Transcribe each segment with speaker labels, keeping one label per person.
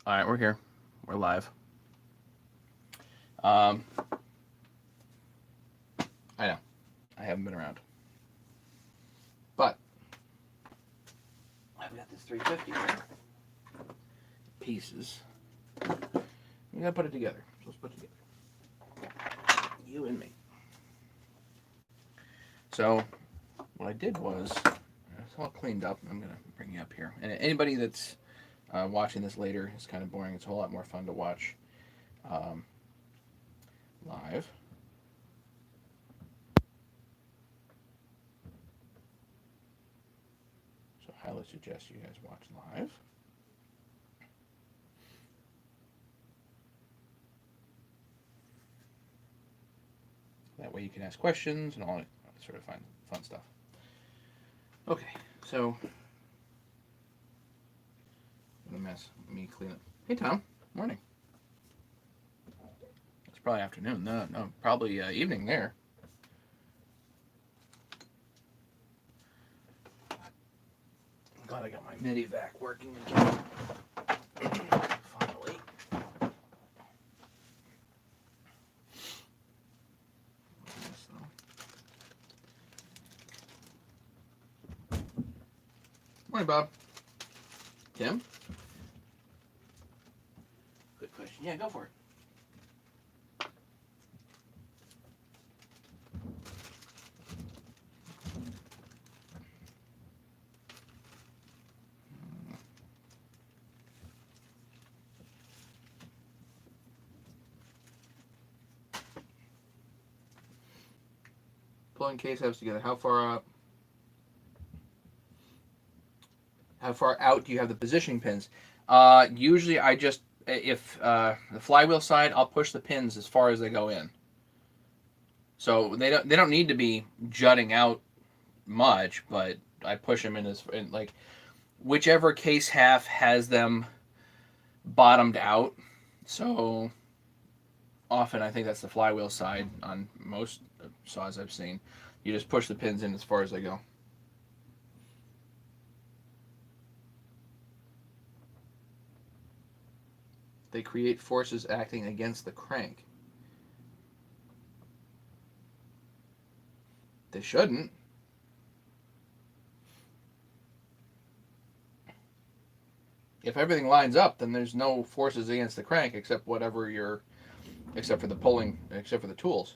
Speaker 1: All right, we're here. We're live. Um, I know. I haven't been around. But I've got this 350 here. Pieces. We gotta put it together. So let's put it together. You and me. So what I did was, it's all cleaned up. I'm gonna bring you up here. And anybody that's watching this later, it's kind of boring. It's a whole lot more fun to watch um, live. So I highly suggest you guys watch live. That way you can ask questions and all that sort of fun stuff. Okay, so the mess. Let me clean it. Hey Tom, morning. It's probably afternoon. No, probably evening there. I'm glad I got my MIDI vac working again. Finally. Morning, Bob. Tim? Good question. Yeah, go for it. Pulling case halves together. How far out do you have the positioning pins? Usually I just, if the flywheel side, I'll push the pins as far as they go in. So they don't need to be jutting out much, but I push them in like whichever case half has them bottomed out. So often I think that's the flywheel side on most saws I've seen. You just push the pins in as far as they go. They create forces acting against the crank. They shouldn't. If everything lines up, then there's no forces against the crank except for the pulling, except for the tools.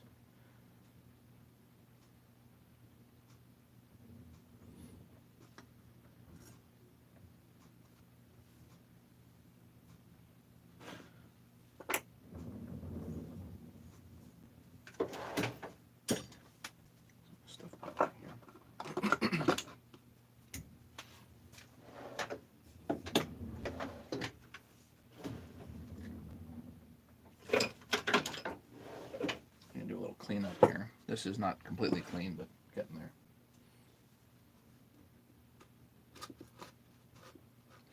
Speaker 1: Clean up here. This is not completely clean, but getting there.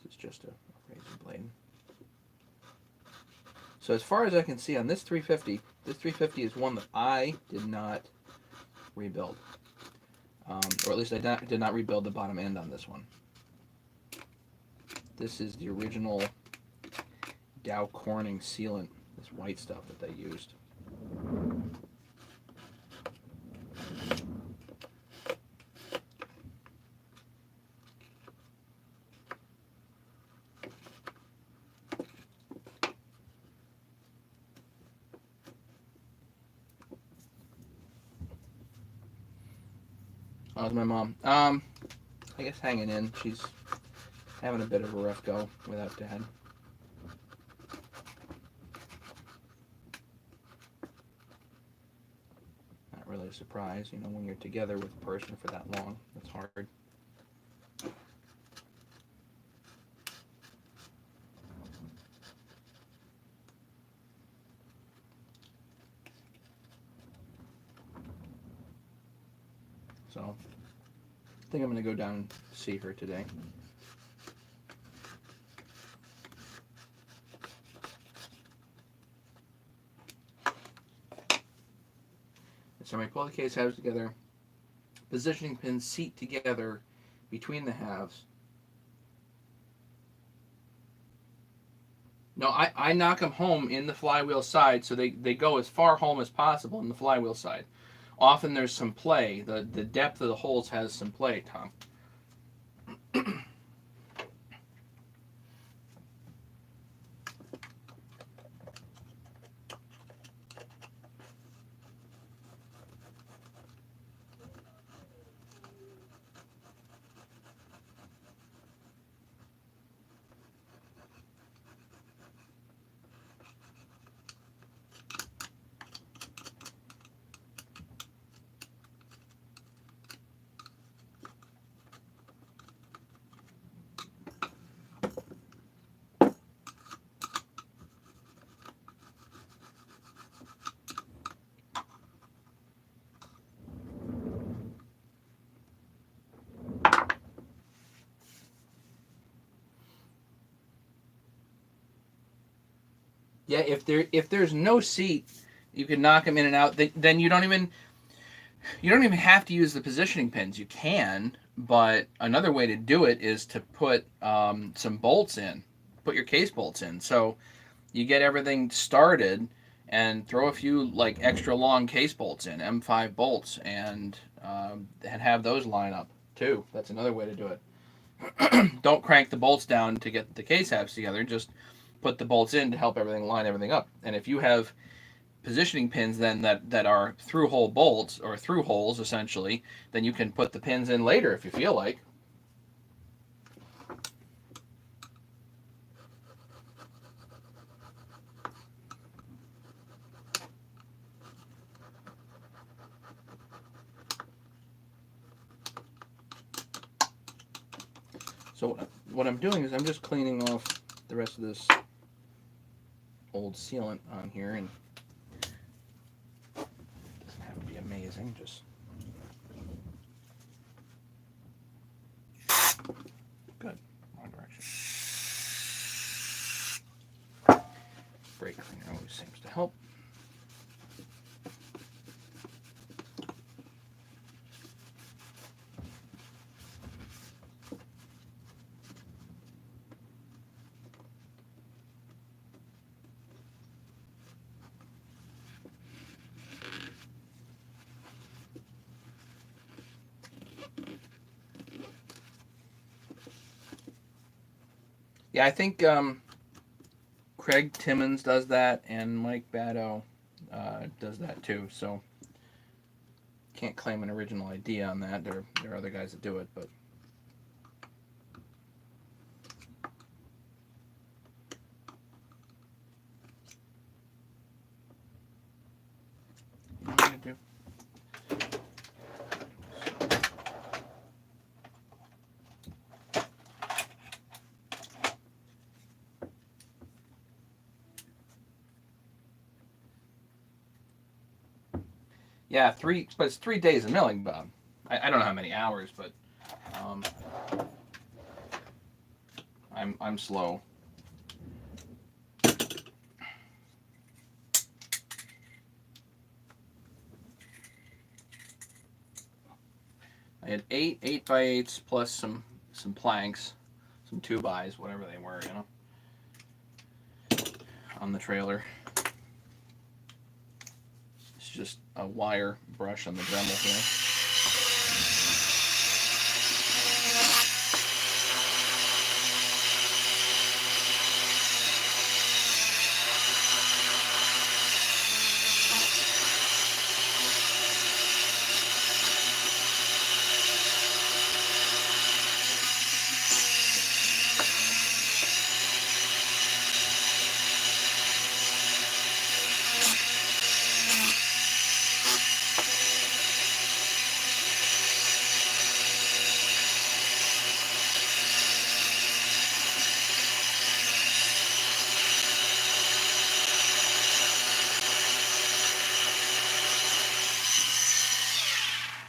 Speaker 1: This is just a razor blade. So as far as I can see on this 350, this 350 is one that I did not rebuild. Or at least I did not rebuild the bottom end on this one. This is the original Dow Corning sealant, this white stuff that they used. How's my mom? I guess hanging in. She's having a bit of a rough go without Dad. Not really a surprise, when you're together with a person for that long. It's hard. So, I think I'm going to go down and see her today. So I pull the case halves together, positioning pins seat together between the halves. No, I knock them home in the flywheel side, so they go as far home as possible in the flywheel side. Often there's some play. The depth of the holes has some play, Tom. Yeah, if there's no seat, you can knock them in and out. Then you don't even have to use the positioning pins. You can, but another way to do it is to put some bolts in. Put your case bolts in. So you get everything started and throw a few like extra long case bolts in, M5 bolts, and have those line up too. That's another way to do it. Don't crank the bolts down to get the case halves together. Just put the bolts in to help everything line everything up. And if you have positioning pins then that are through hole bolts or through holes essentially, then you can put the pins in later if you feel like. So what I'm doing is I'm just cleaning off the rest of this old sealant on here, and it doesn't have to be amazing, just good. Wrong direction. Brake cleaner always seems to help. Yeah, I think Craig Timmons does that, and Mike Batto does that too. So can't claim an original idea on that. There are other guys that do it, but what am I gonna do? Yeah, but it's 3 days of milling, Bob. I don't know how many hours, but um, I'm slow. I had eight 8x8s plus some planks, some 2x, whatever they were, on the trailer. It's just a wire brush on the Dremel here.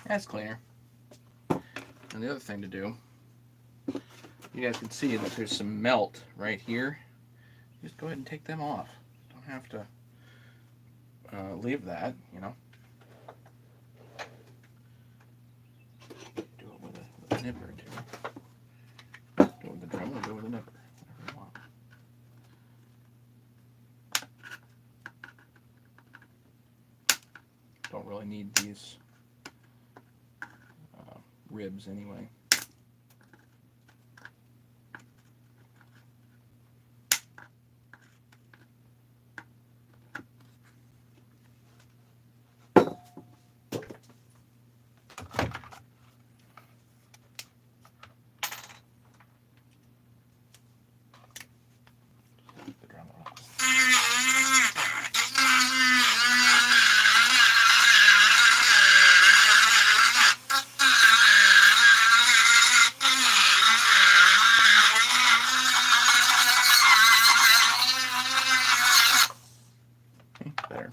Speaker 1: That's cleaner. And the other thing to do, you guys can see that there's some melt right here. Just go ahead and take them off. Don't have to leave that, Do it with a nipper too. Do it with the Dremel, do it with a nipper. Whatever you want. need these ribs anyway. Better.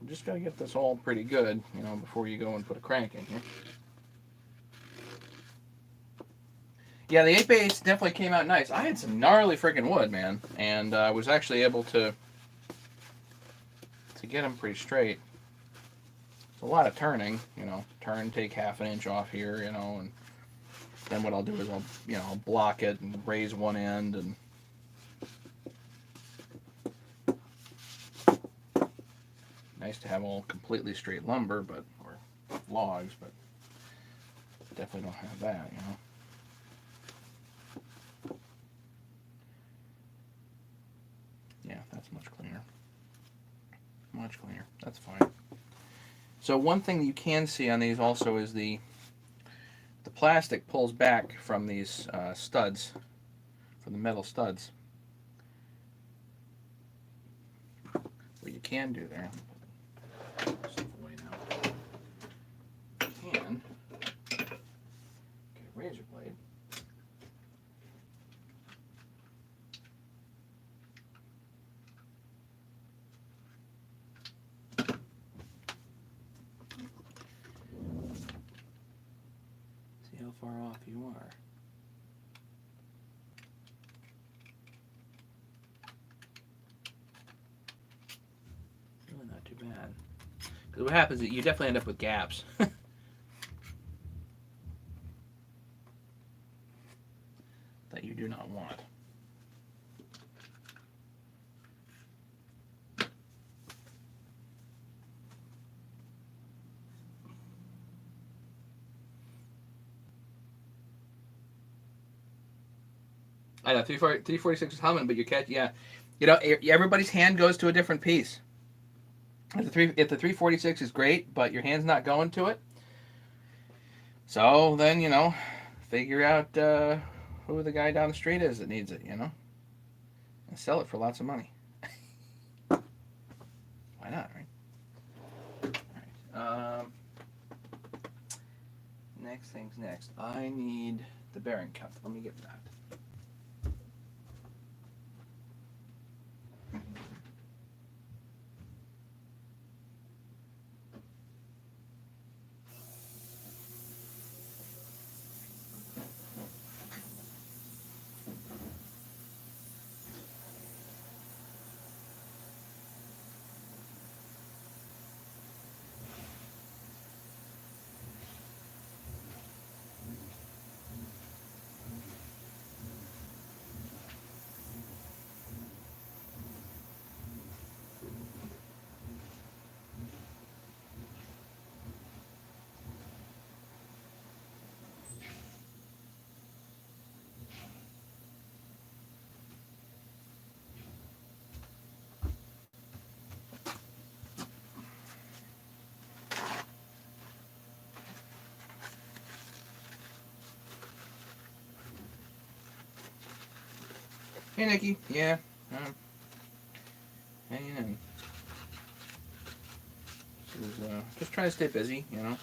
Speaker 1: Just got to get this all pretty good, you know, before you go and put a crank in here. Yeah, the 8x8s definitely came out nice. I had some gnarly freaking wood, man, and I was actually able to get them pretty straight. It's a lot of turning, you know, take half an inch off here, you know, and then what I'll do is I'll block it and raise one end and nice to have all completely straight lumber, but or logs, but definitely don't have that, you know. Yeah, that's much cleaner. Much cleaner. That's fine. So one thing that you can see on these also is the plastic pulls back from these studs, from the metal studs. What you can do there, stuff away now. You can get a razor blade. See how far off you are. Really not too bad. Because what happens is you definitely end up with gaps. That you do not want. I know 346 is humming, but you catch, yeah. You know, everybody's hand goes to a different piece. If the 346 is great, but your hand's not going to it, so then, you know, figure out who the guy down the street is that needs it, you know, and sell it for lots of money. Why not, right? All right. Next thing's next. I need the bearing cup. Let me get that. Hey, Nikki. Yeah. Hanging in. Just trying to stay busy, you know.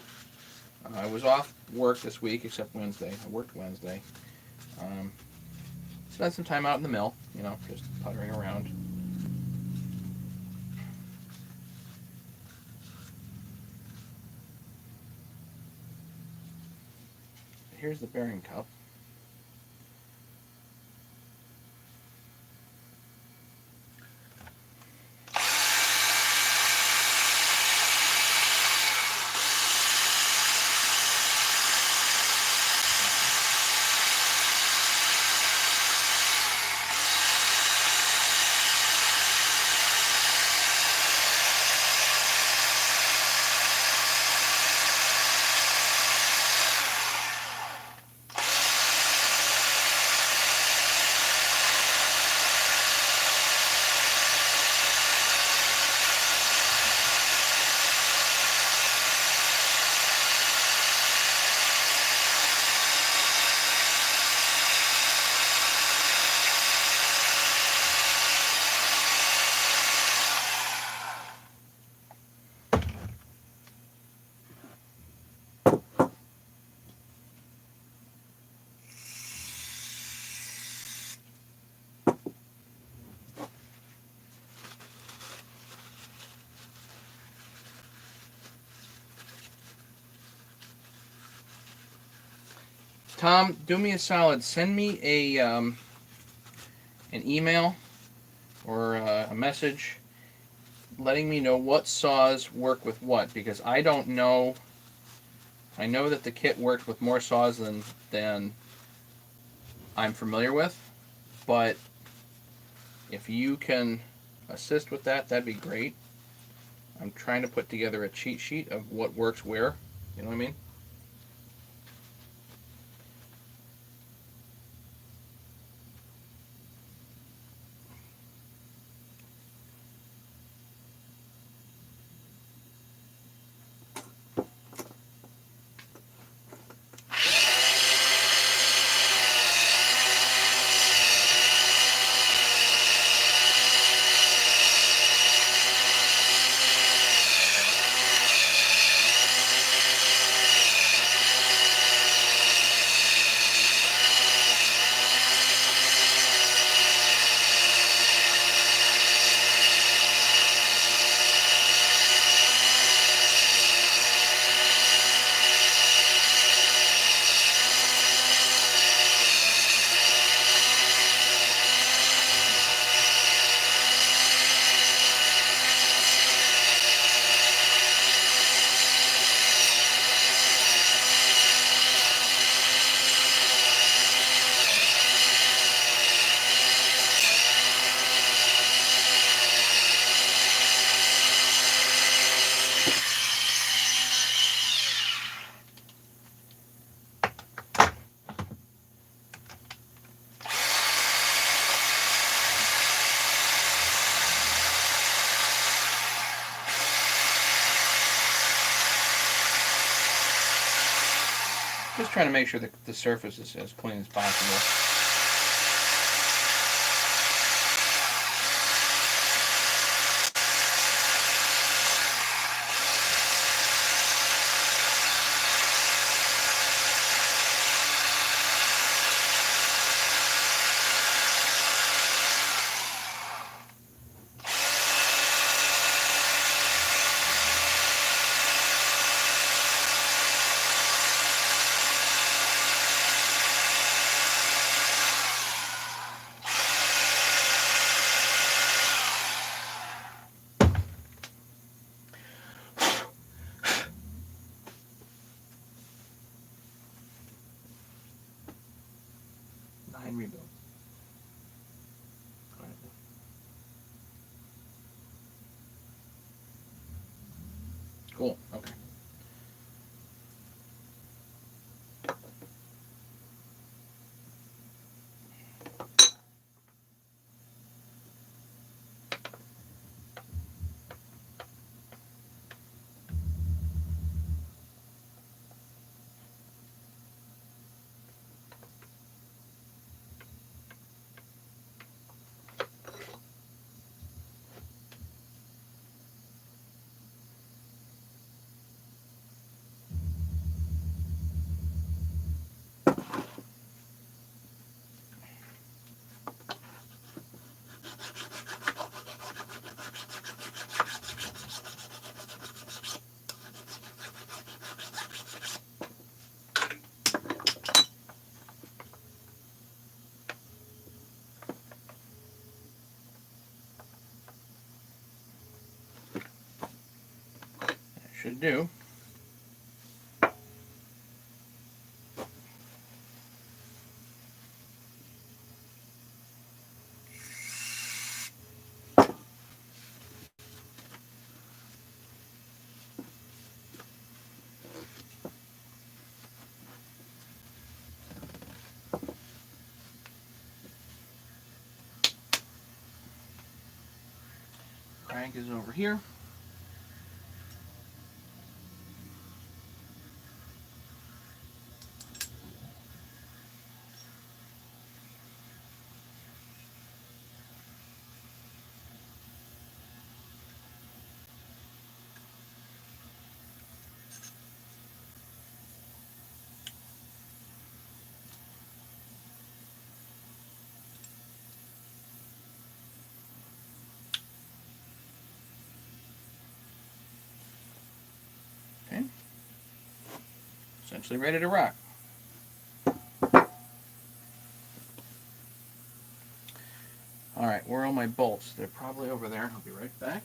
Speaker 1: I was off work this week, except Wednesday. I worked Wednesday. Spent some time out in the mill, you know, just puttering around. Here's the bearing cup. Tom, do me a solid. Send me an email or a message letting me know what saws work with what, because I don't know. I know that the kit works with more saws than I'm familiar with, but if you can assist with that, that'd be great. I'm trying to put together a cheat sheet of what works where. You know what I mean? Just trying to make sure that the surface is as clean as possible. Rebuild. Cool. Okay. Should do. Crank is over here. Okay. Essentially ready to rock. my bolts. They're probably over there. I'll be right back.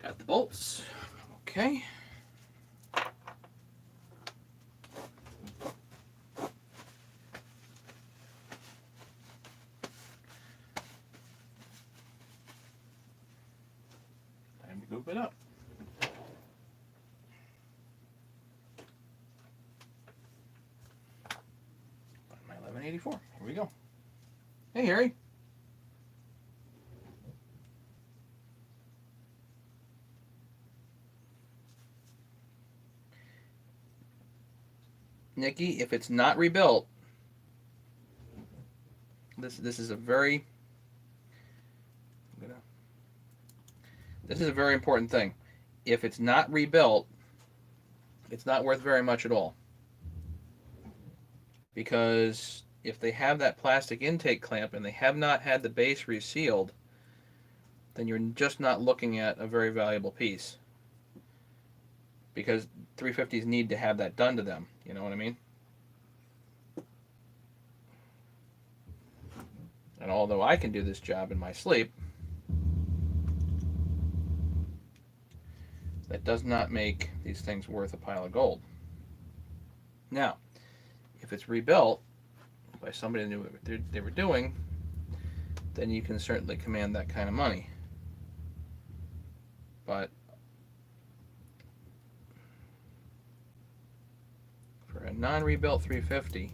Speaker 1: Got the bolts. Okay. Time to goop it up. My 1184. Here we go. Hey, Harry. Nikki, if it's not rebuilt, this is a very this is a very important thing. If it's not rebuilt, it's not worth very much at all. Because if they have that plastic intake clamp and they have not had the base resealed, then you're just not looking at a very valuable piece. Because 350s need to have that done to them. You know what I mean? And although I can do this job in my sleep, that does not make these things worth a pile of gold. Now, if it's rebuilt by somebody who knew what they were doing, then you can certainly command that kind of money. But for a non-rebuilt 350,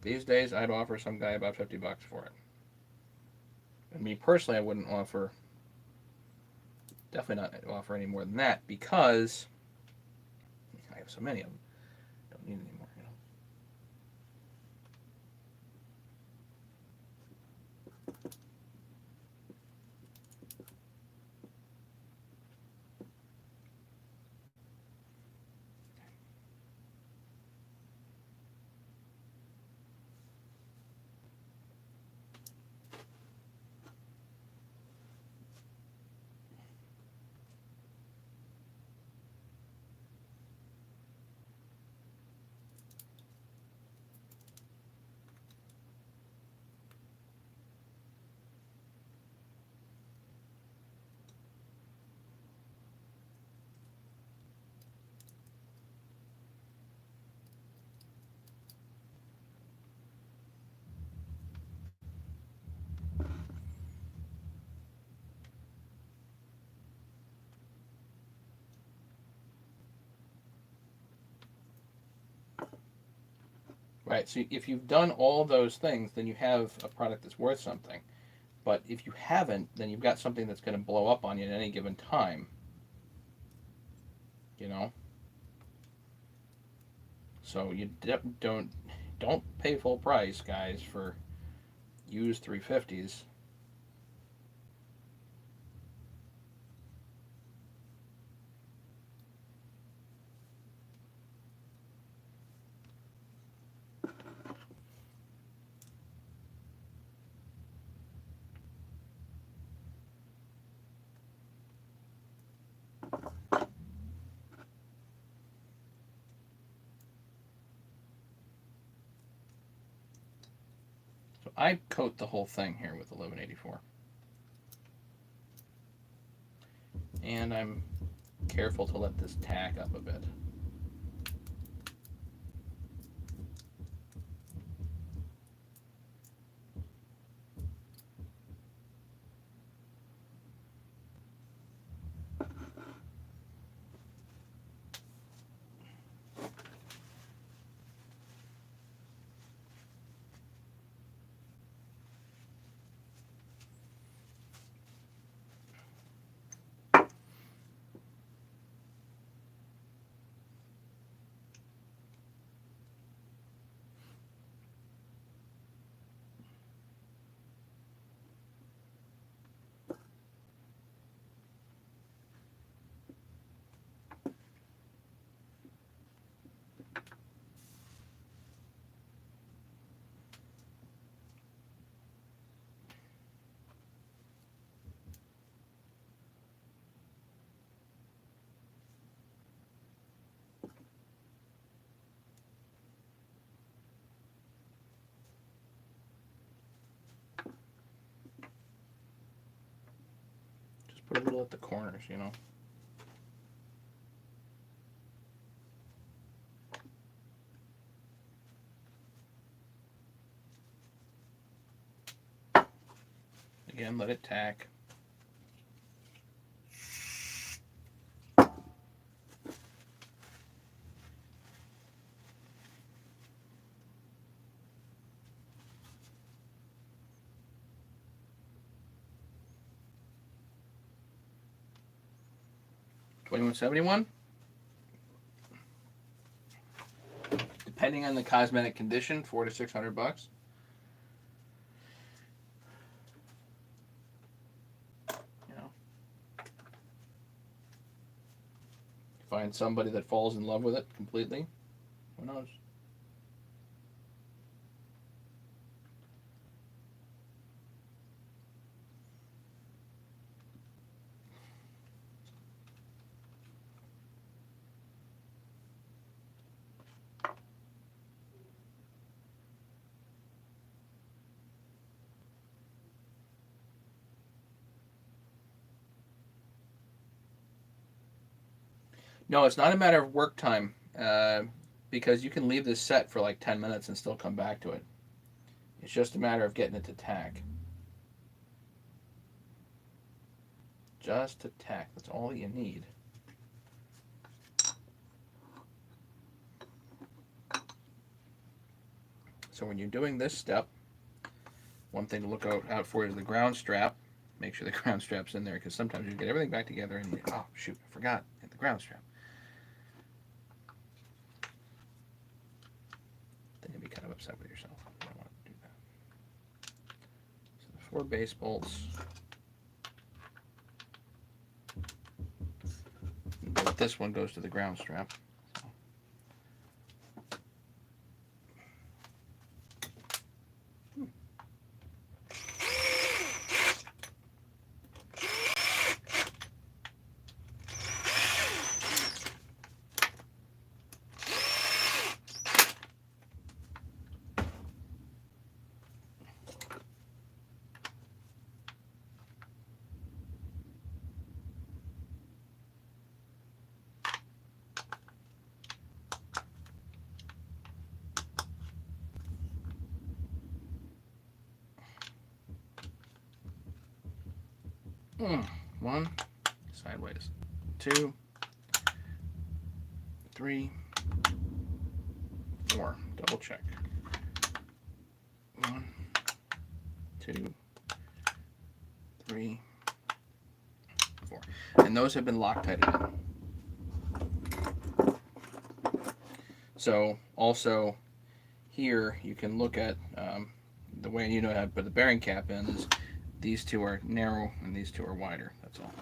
Speaker 1: these days I'd offer some guy about $50 for it. And me personally, I wouldn't offer, definitely not offer any more than that, because I have so many of them. Don't need any more, you know. Right. So if you've done all those things, then you have a product that's worth something. But if you haven't, then you've got something that's going to blow up on you at any given time. You know. So you don't pay full price, guys, for used 350s. So I coat the whole thing here with 1184. And I'm careful to let this tack up a bit. Just put a little at the corners, you know. Again, let it tack. $21.71. Depending on the cosmetic condition, $400 to $600. You know, find somebody that falls in love with it completely. Who knows? No, it's not a matter of work time, because you can leave this set for like 10 minutes and still come back to it. It's just a matter of getting it to tack. Just to tack. That's all that you need. So when you're doing this step, one thing to look out for is the ground strap. Make sure the ground strap's in there, because sometimes you get everything back together and oh shoot, I forgot, hit the ground strap. Then you'll be kind of upset with yourself. You don't want to do that. So the 4 base bolts. But this one goes to the ground strap. One, sideways, 2, 3, 4. Double check. 1, 2, 3, 4. And those have been Loctited in. So also here you can look at the way you know how to put the bearing cap in is these two are narrow and these two are wider. That's all.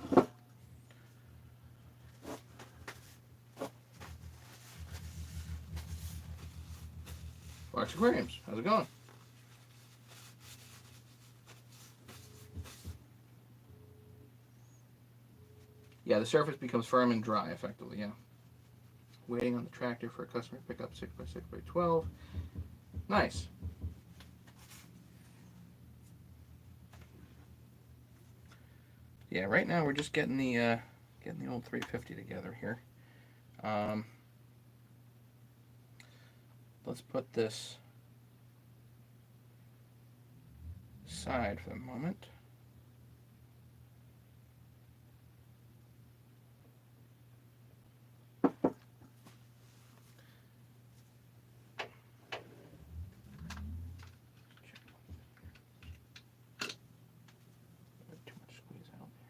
Speaker 1: Fox Aquariums, how's it going? Yeah, the surface becomes firm and dry effectively, yeah. Waiting on the tractor for a customer to pick up 6x6x12. Nice. Yeah, right now we're just getting the old 350 together here. Let's put this aside for a moment. Too much squeeze out there.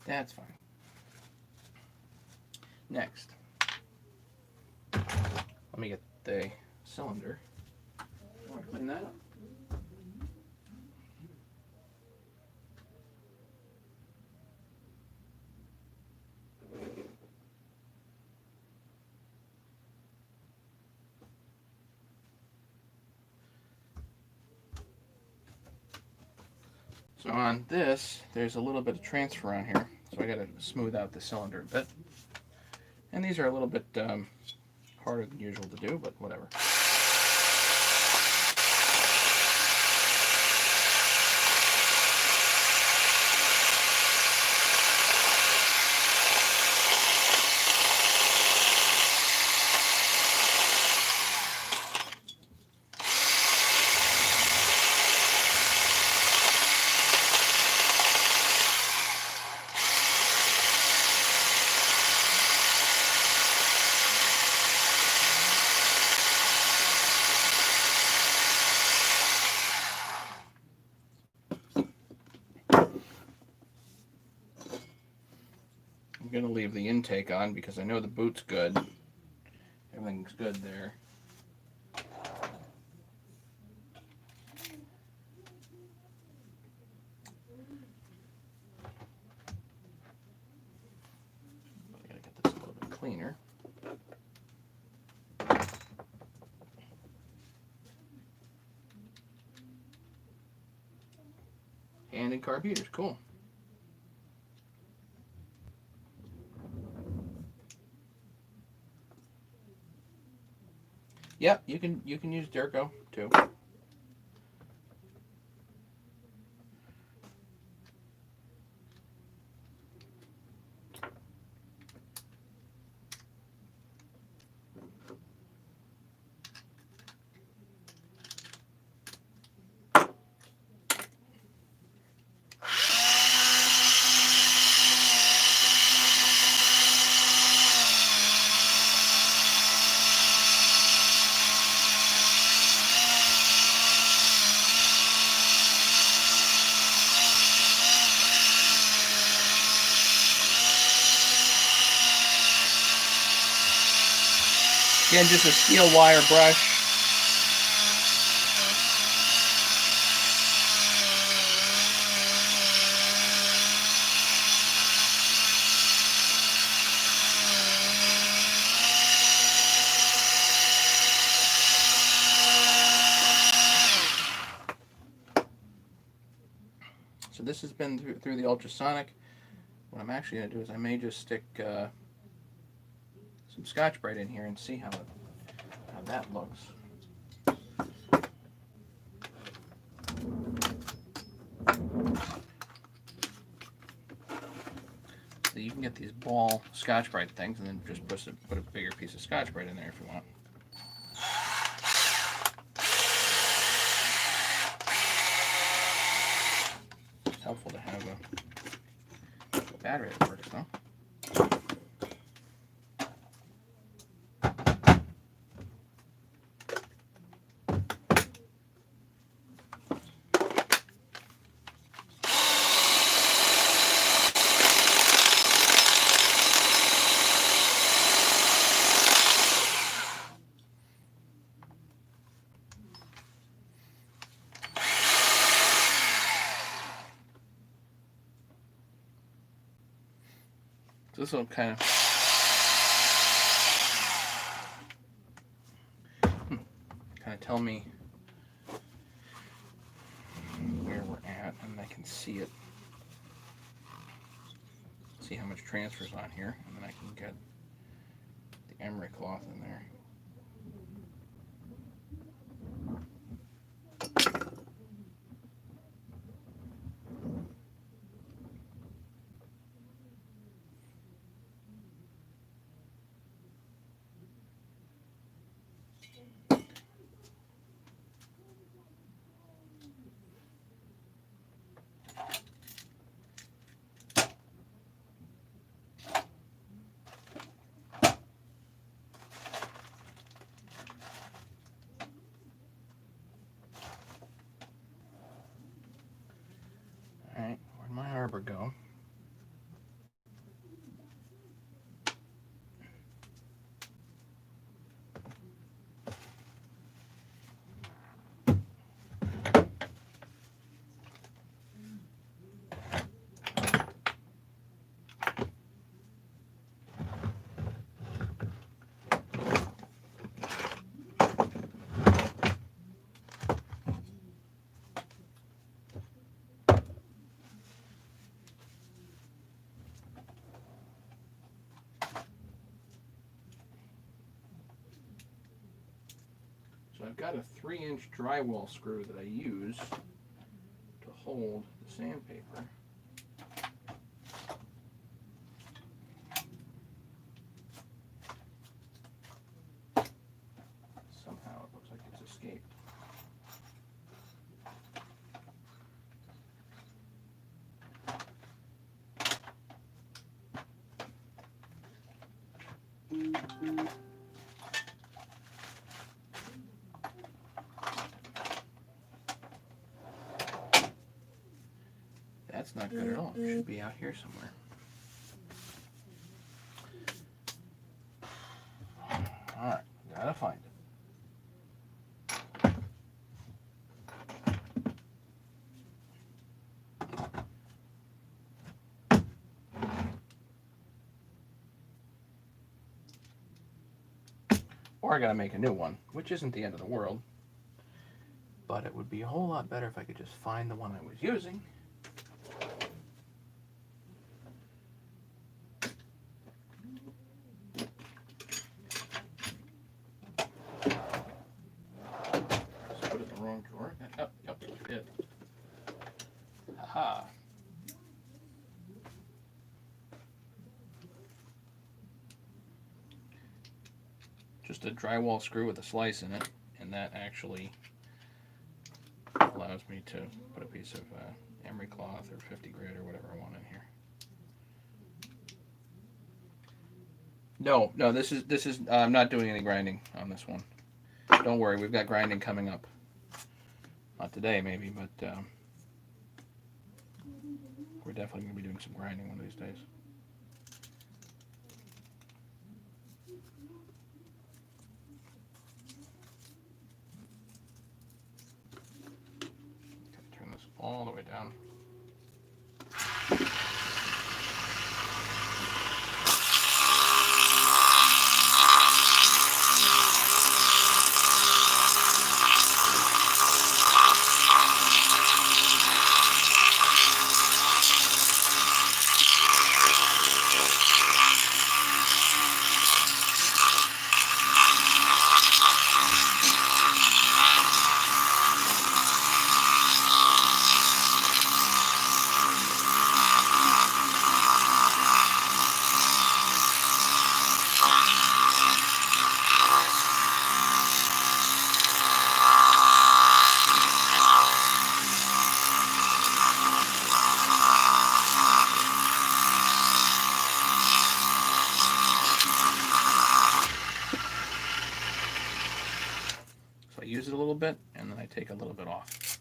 Speaker 1: That's fine. Next, let me get the cylinder. I want to clean that up. So on this, there's a little bit of transfer on here, so I got to smooth out the cylinder a bit. And these are a little bit harder than usual to do, but whatever. I'm going to leave the intake on because I know the boot's good. Everything's good there. I got to get this a little bit cleaner. Hand and carb heaters, cool. Yep, you can use Durco too. Again, just a steel wire brush. after this has been through the ultrasonic, what I'm actually going to do is I may just stick some Scotch-Brite in here and see how that looks. So you can get these ball Scotch-Brite things and then just put a bigger piece of Scotch-Brite in there if you want. It's helpful to have a battery that works, though. So this will kind of tell me where we're at, and I can see it. See how much transfers on here, and then I can get the emery cloth in there. Alright, where'd my arbor go? So I've got a 3-inch drywall screw that I use to hold the sandpaper. Somehow it looks like it's escaped. That's not good at all. It should be out here somewhere. Alright, gotta find it. Or I gotta make a new one, which isn't the end of the world. But it would be a whole lot better if I could just find the one I was using. Aha. Just a drywall screw with a slice in it, and that actually allows me to put a piece of emery cloth or 50 grit or whatever I want in here. No, this is I'm not doing any grinding on this one. Don't worry, we've got grinding coming up. Not today, maybe, but we're definitely going to be doing some grinding one of these days. Turn this all the way down. use it a little bit, and then I take a little bit off.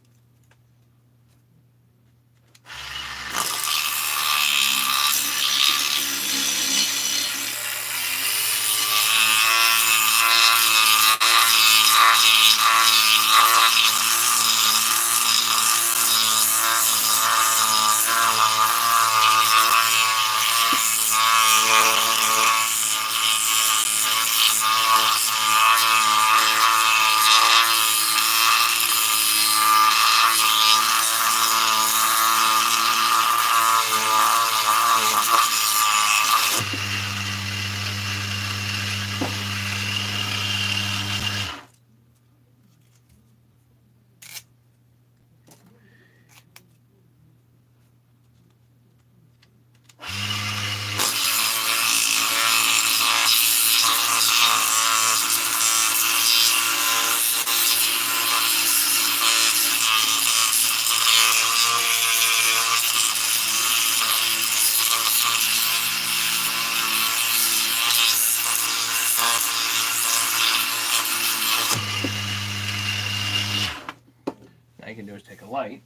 Speaker 1: Now you can do is take a light,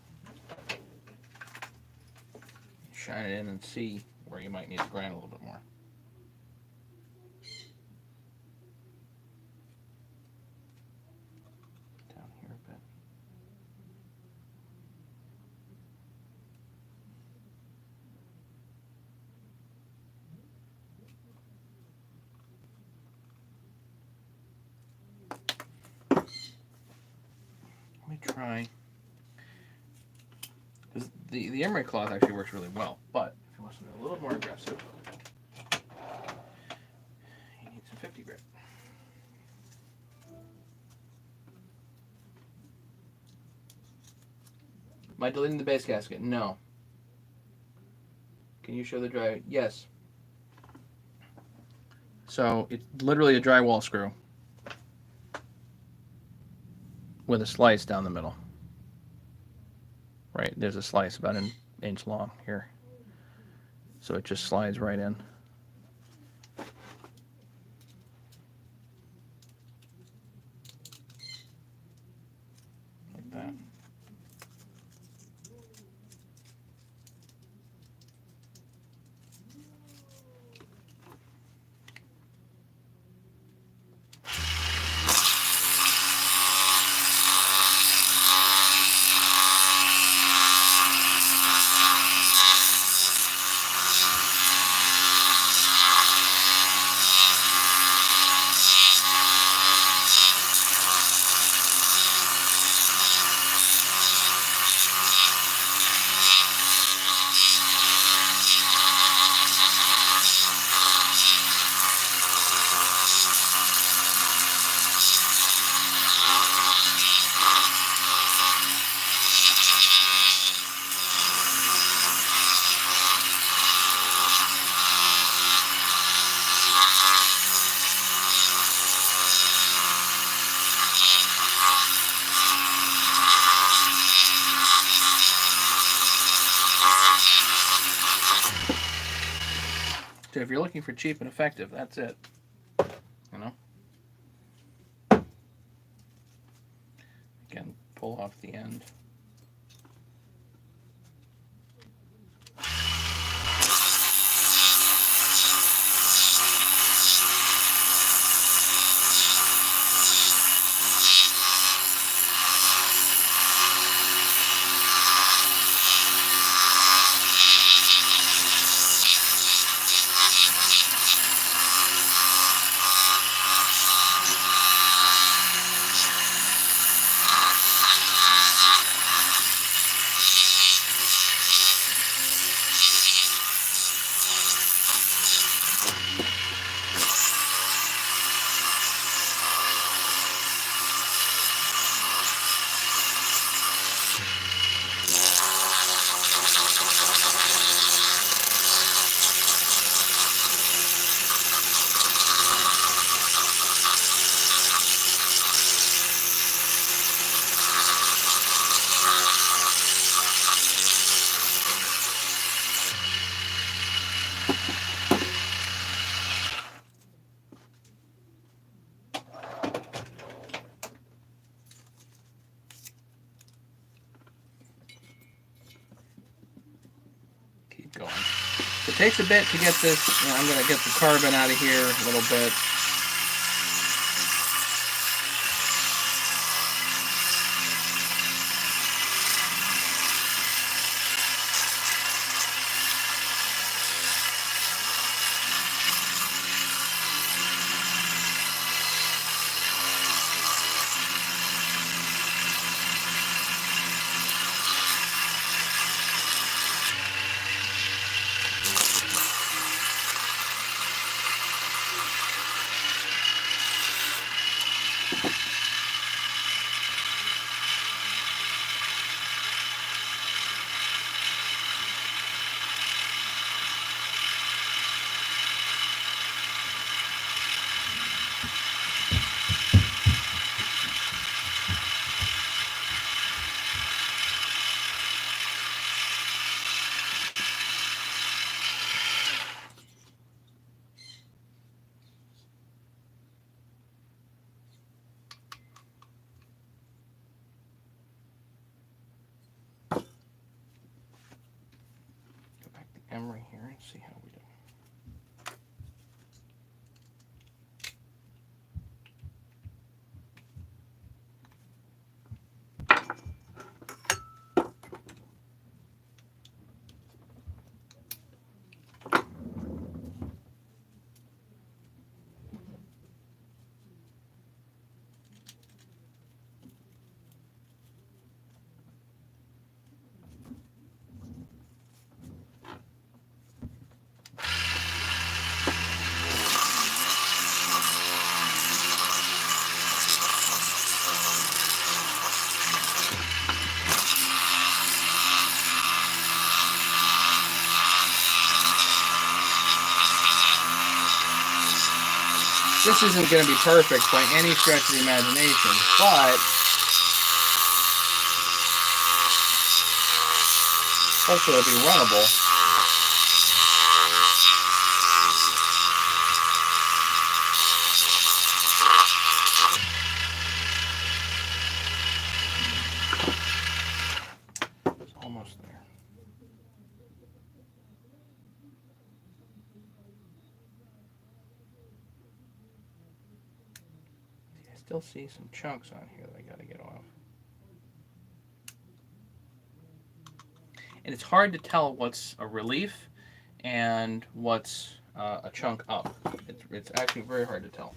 Speaker 1: shine it in, and see where you might need to grind a little bit more. Down here a bit. Let me try. Because the emery cloth actually works really well, but if you want something a little more aggressive, you need some 50 grit. Am I deleting the base gasket? No. Can you show the dry? Yes. So it's literally a drywall screw with a slice down the middle. Right, there's a slice about an inch long here. So it just slides right in. Like that. So if you're looking for cheap and effective, that's it. You know? Again, pull off the end. takes a bit to get this. I'm going to get the carbon out of here a little bit. Emery here and see how we do. This isn't going to be perfect by any stretch of the imagination, but hopefully it'll be runnable. It's almost there. Still see some chunks on here that I got to get off. And it's hard to tell what's a relief and what's a chunk up. It's actually very hard to tell.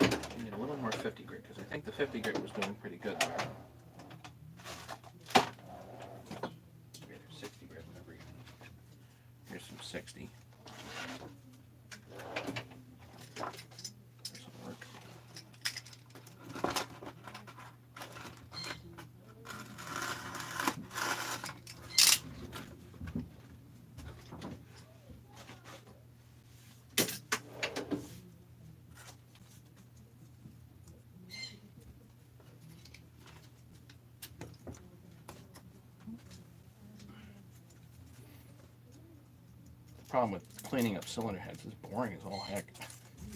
Speaker 1: I need a little more 50 grit because I think the 50 grit was doing pretty good there. 60 grit, whatever. Here's some 60. Problem with cleaning up cylinder heads is boring as all heck.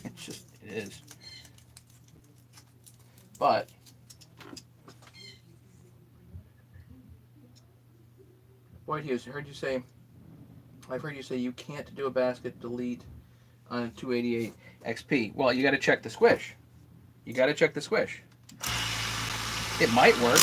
Speaker 1: It is. But Boyd Hughes, I've heard you say you can't do a basket delete on a 288 XP. Well, you got to check the squish. You got to check the squish. It might work.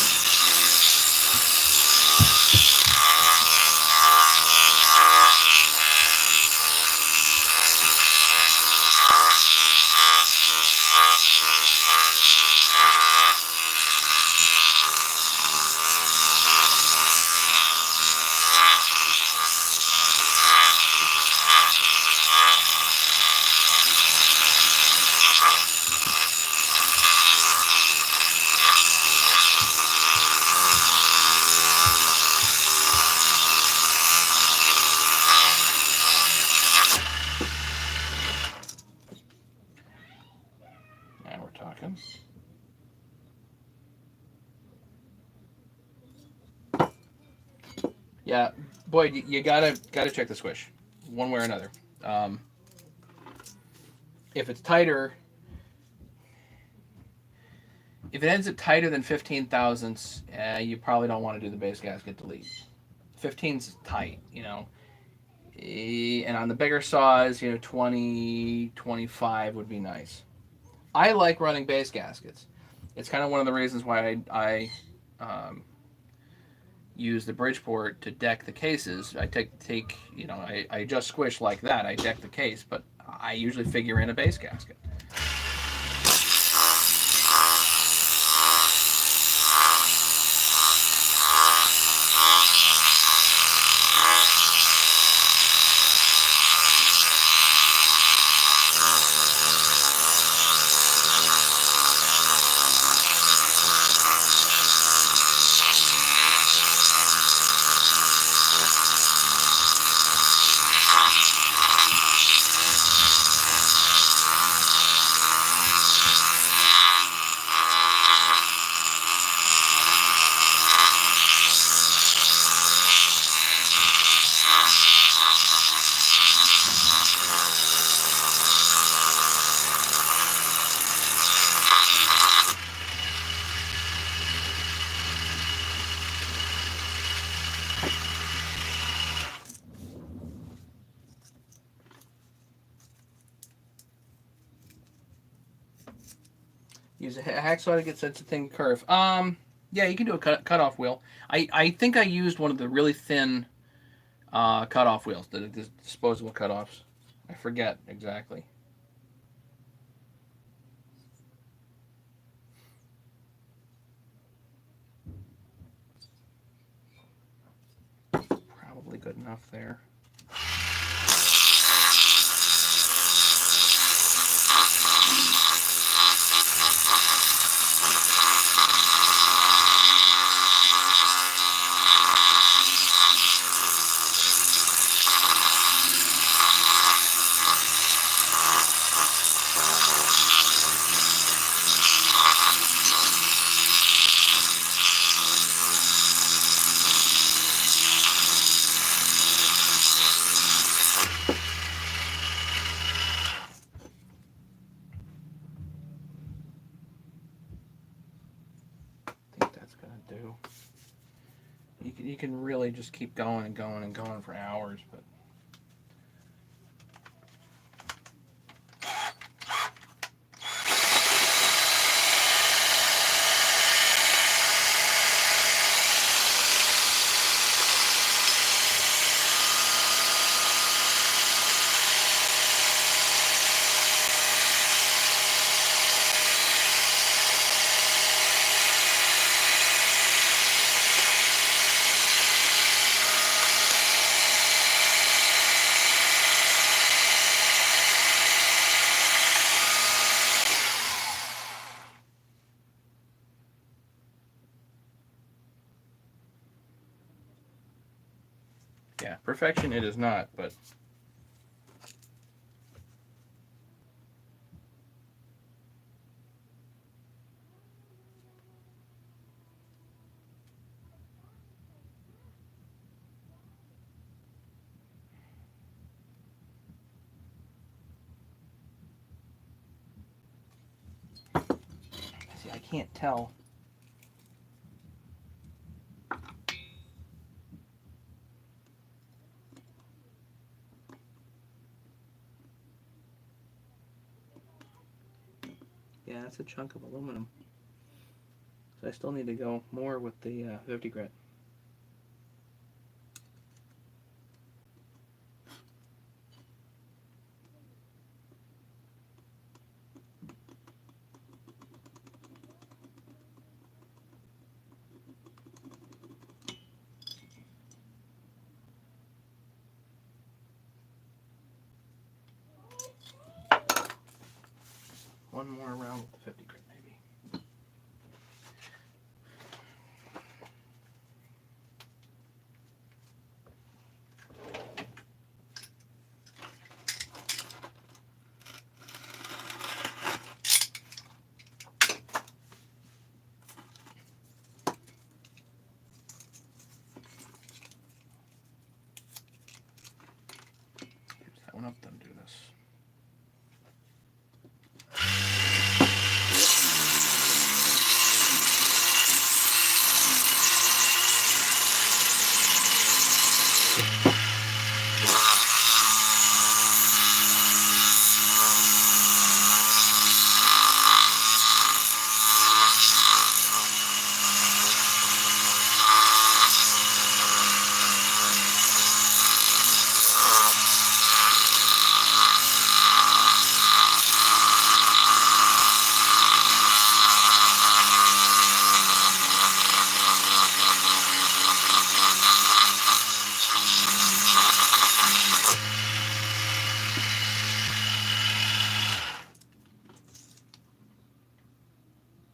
Speaker 1: Yeah, Boyd, you gotta check the squish, one way or another. If it's tighter, If it ends up tighter than 15 thousandths, you probably don't want to do the base gasket delete. 15's tight, you know. And on the bigger saws, 20, 25 would be nice. I like running base gaskets. It's kind of one of the reasons why I use the Bridgeport to deck the cases. I take I just squish like that. I deck the case, but I usually figure in a base gasket. Use a hacksaw to get such a thin curve. Yeah, you can do a cutoff wheel. I think I used one of the really thin cutoff wheels, the disposable cutoffs. I forget exactly. Probably good enough there. Do. You can really just keep going and going and going for hours, but yeah, perfection it is not, but see, I can't tell. Yeah, that's a chunk of aluminum. So I still need to go more with the 50 grit. One more round with the 50 grit, maybe. Here's that one up, then do this.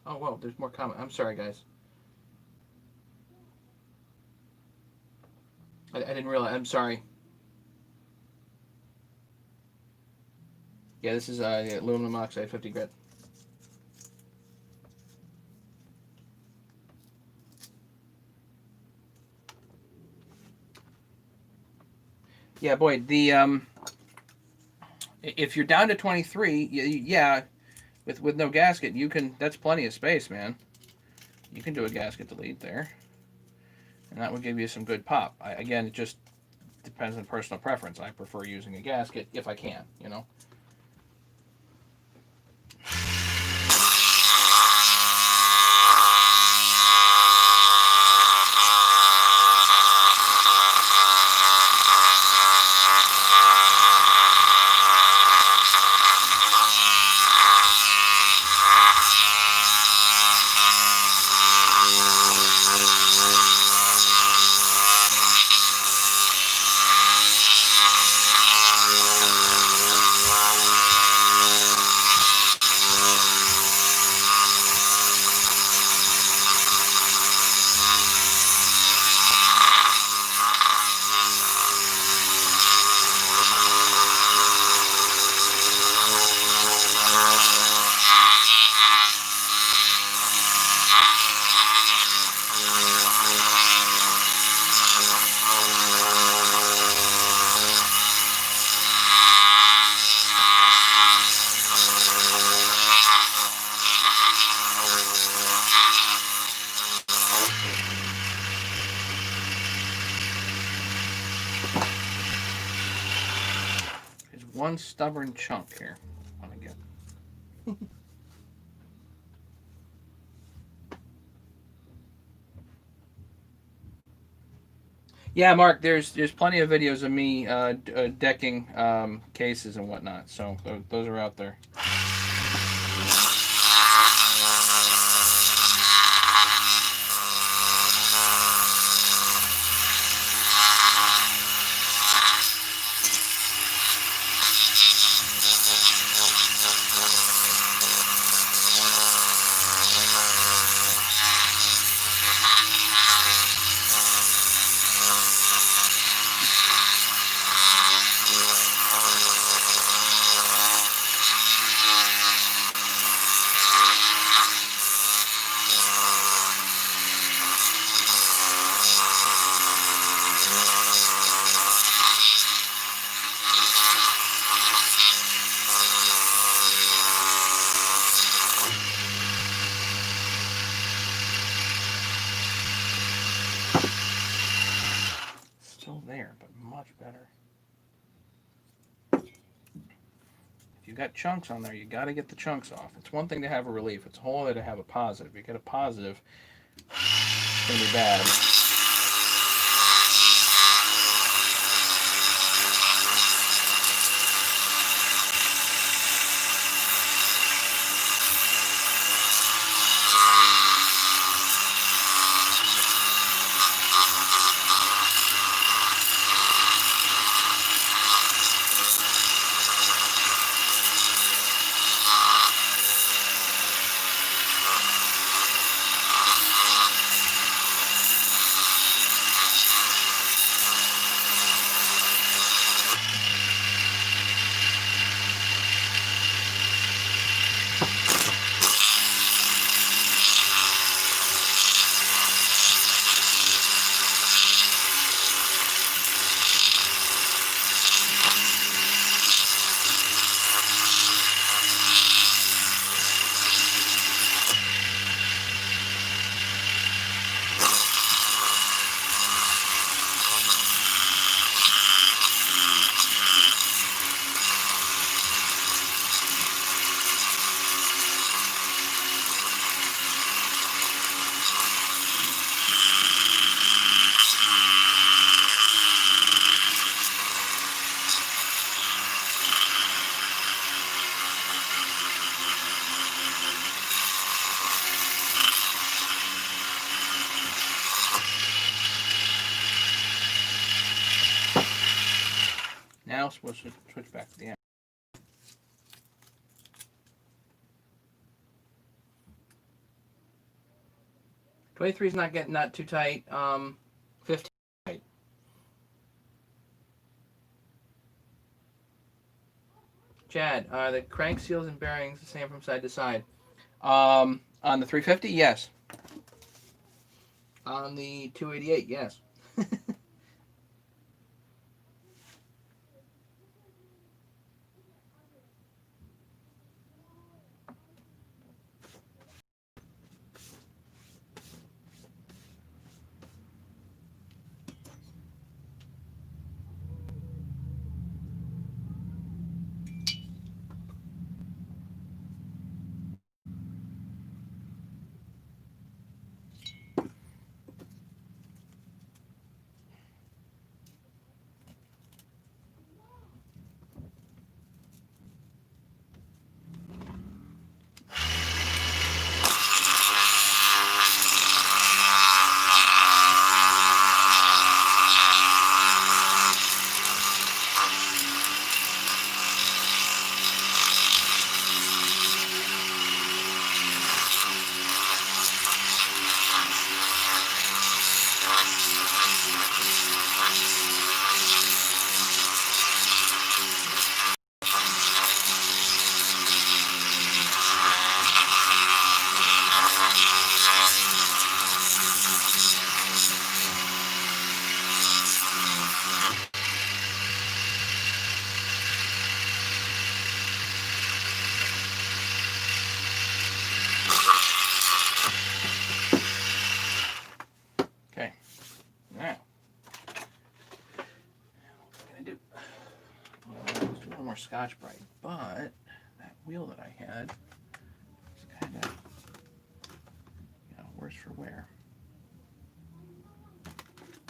Speaker 1: Oh, whoa, there's more comment. I'm sorry, guys. I didn't realize. I'm sorry. Yeah, this is aluminum oxide 50 grit. Yeah, boy, if you're down to 23, yeah, with no gasket, you can. That's plenty of space, man. You can do a gasket delete there, and that would give you some good pop. Again, it just depends on personal preference. I prefer using a gasket if I can, you know. There's one stubborn chunk here. I want to get. Yeah, Mark. There's plenty of videos of me decking cases and whatnot. So those are out there. Still there, but much better. If you've got chunks on there, you got to get the chunks off. It's one thing to have a relief. It's a whole other to have a positive. If you get a positive, it's going to be bad. Now we'll switch back to the end. 23 is not too tight. 15 tight. Chad, are the crank seals and bearings the same from side to side? On the 350, yes. On the 288, yes. Okay. Now, what am I going to do? Let's do a little more Scotch-Brite, but that wheel that I had is kind of, worse for wear.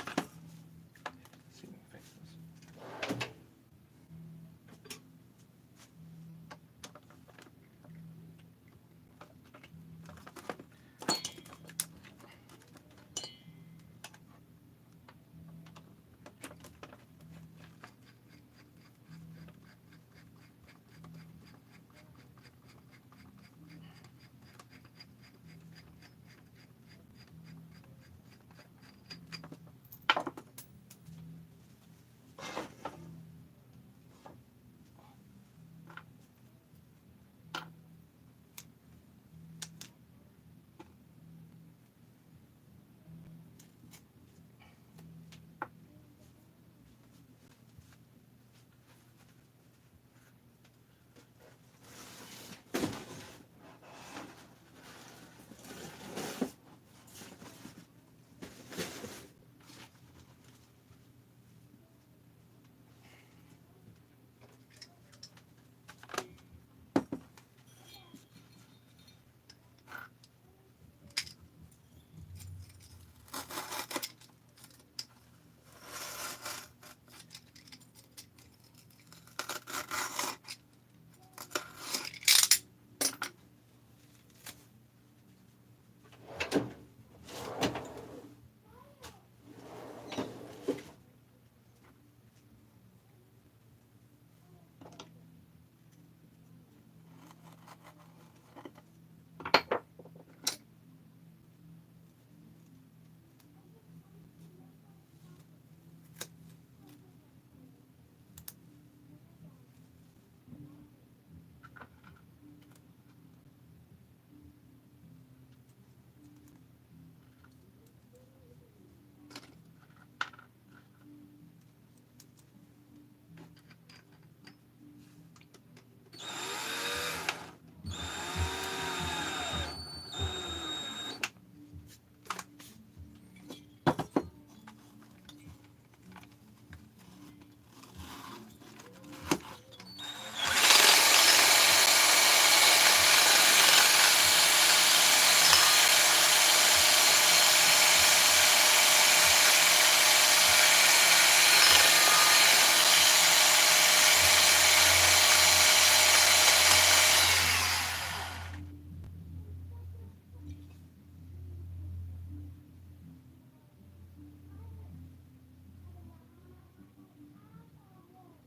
Speaker 1: Let's see if we can fix this.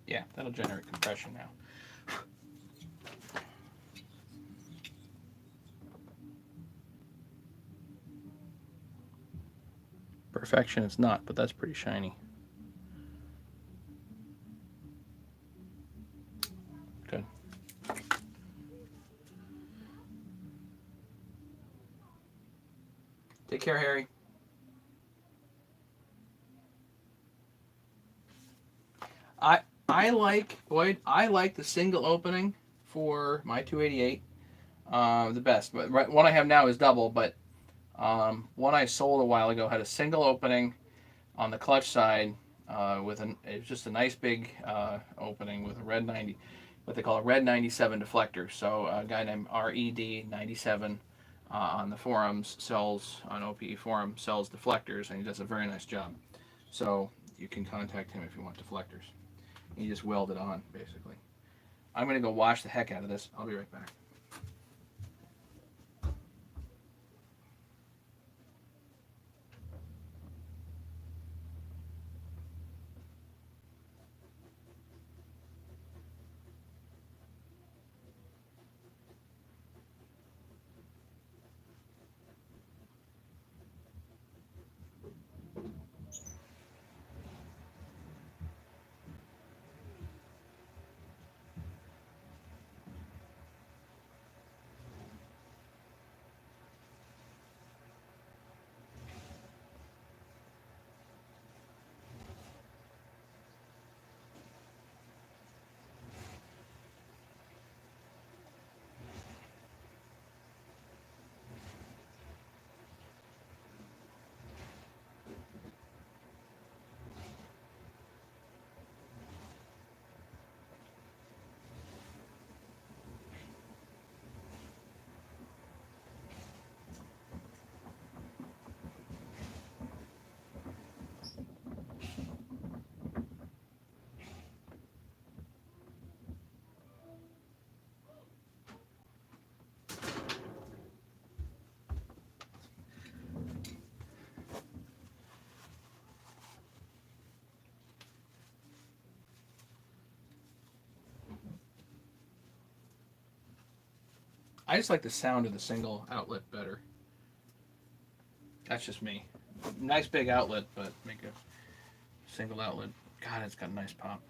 Speaker 1: Yeah, that'll generate compression now. perfection, it's not, but that's pretty shiny. Good. Take care, Harry. I I like Boyd. I like the single opening for my 288 the best. But one I have now is double. But one I sold a while ago had a single opening on the clutch side it was just a nice big opening with a red 90, what they call a red 97 deflector. So a guy named RED97 on the forums sells on OPE forum sells deflectors, and he does a very nice job. So you can contact him if you want deflectors. You just weld it on, basically. I'm going to go wash the heck out of this. I'll be right back. I just like the sound of the single outlet better. That's just me. Nice big outlet, but make a single outlet. God, it's got a nice pop.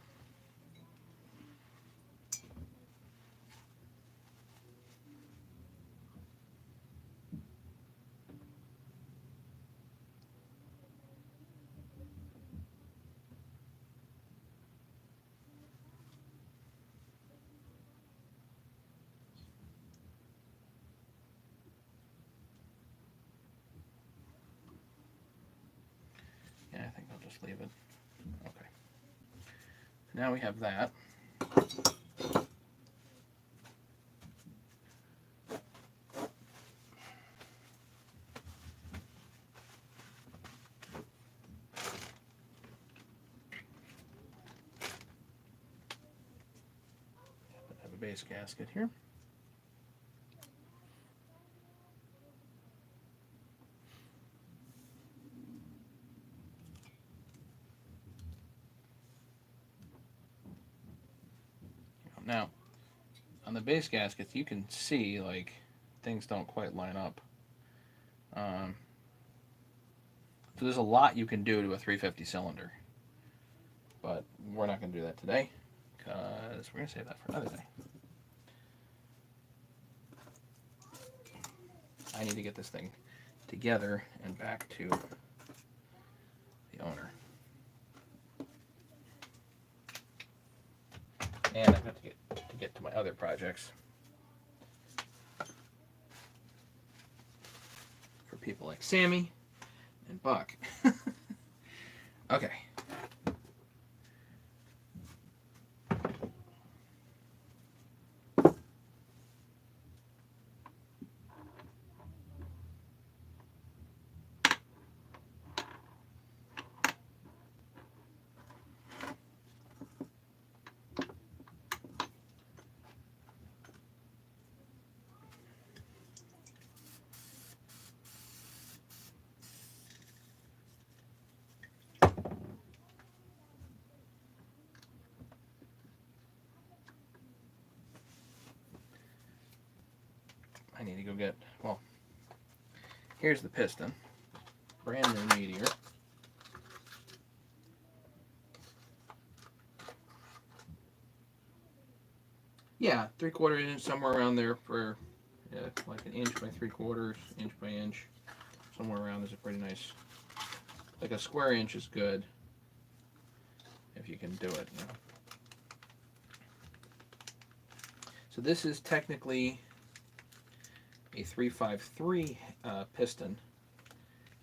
Speaker 1: Yeah, I think I'll just leave it. Okay. Now we have that. I have a base gasket here. Now, on the base gaskets, you can see like things don't quite line up. So there's a lot you can do to a 350 cylinder, but we're not going to do that today because we're going to save that for another day. I need to get this thing together and back to the owner. And I've got to get to my other projects for people like Sammy and Buck. Okay. I need to go get, well, here's the piston. Brand new Meteor. Yeah, 3/4 inch, somewhere around there for like an inch by 3/4, inch by inch, somewhere around is a pretty nice. Like a square inch is good if you can do it. You know? So this is technically a 353 piston,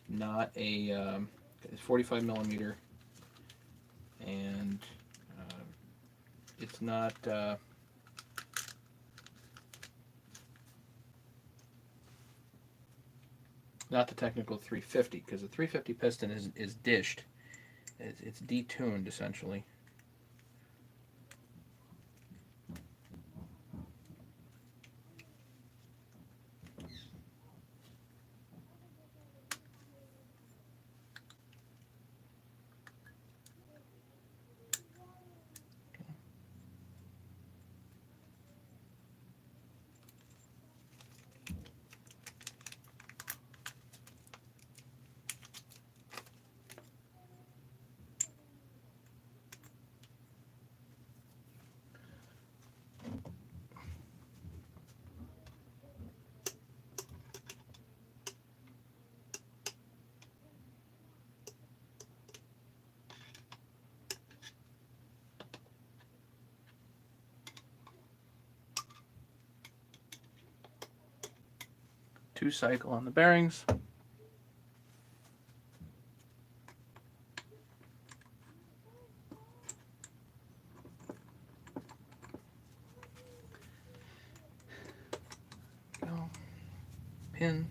Speaker 1: not a it's 45 millimeter, and it's not. Not the technical 350, because the 350 piston is dished. It's detuned essentially. Two cycle on the bearings. Go. Pin.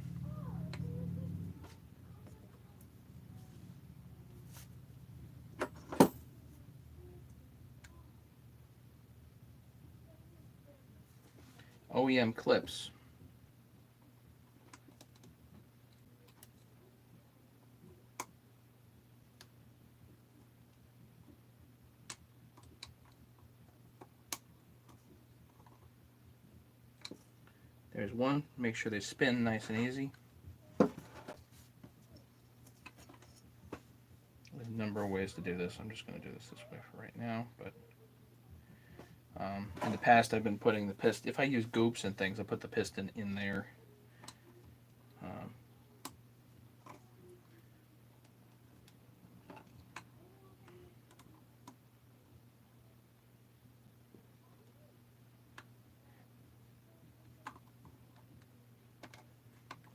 Speaker 1: OEM clips. There's one. Make sure they spin nice and easy. There's a number of ways to do this. I'm just going to do this way for right now. But in the past, I've been putting the piston. If I use goops and things, I put the piston in there.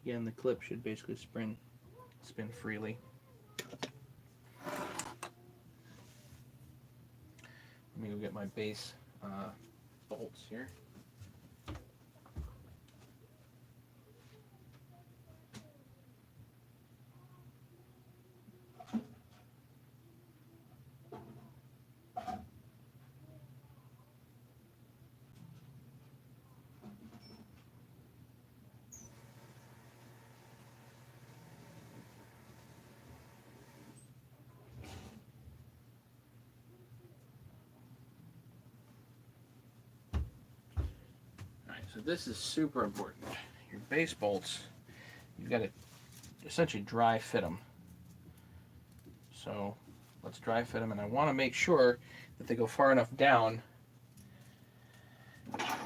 Speaker 1: Again, the clip should basically spin freely. Let me go get my base bolts here. So this is super important. Your base bolts, you've got to essentially dry fit them. So let's dry fit them, and I want to make sure that they go far enough down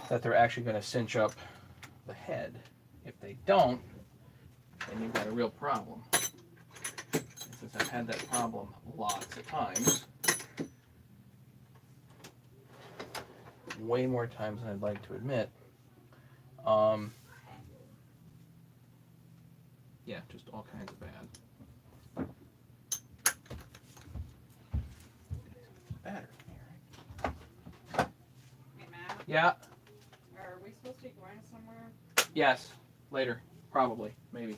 Speaker 1: that they're actually going to cinch up the head. If they don't, then you've got a real problem. And since I've had that problem lots of times, way more times than I'd like to admit, yeah, just all kinds of bad. Battery here, right?
Speaker 2: Hey, Matt.
Speaker 1: Yeah.
Speaker 2: Are we supposed to be going somewhere?
Speaker 1: Yes. Later. Probably. Maybe.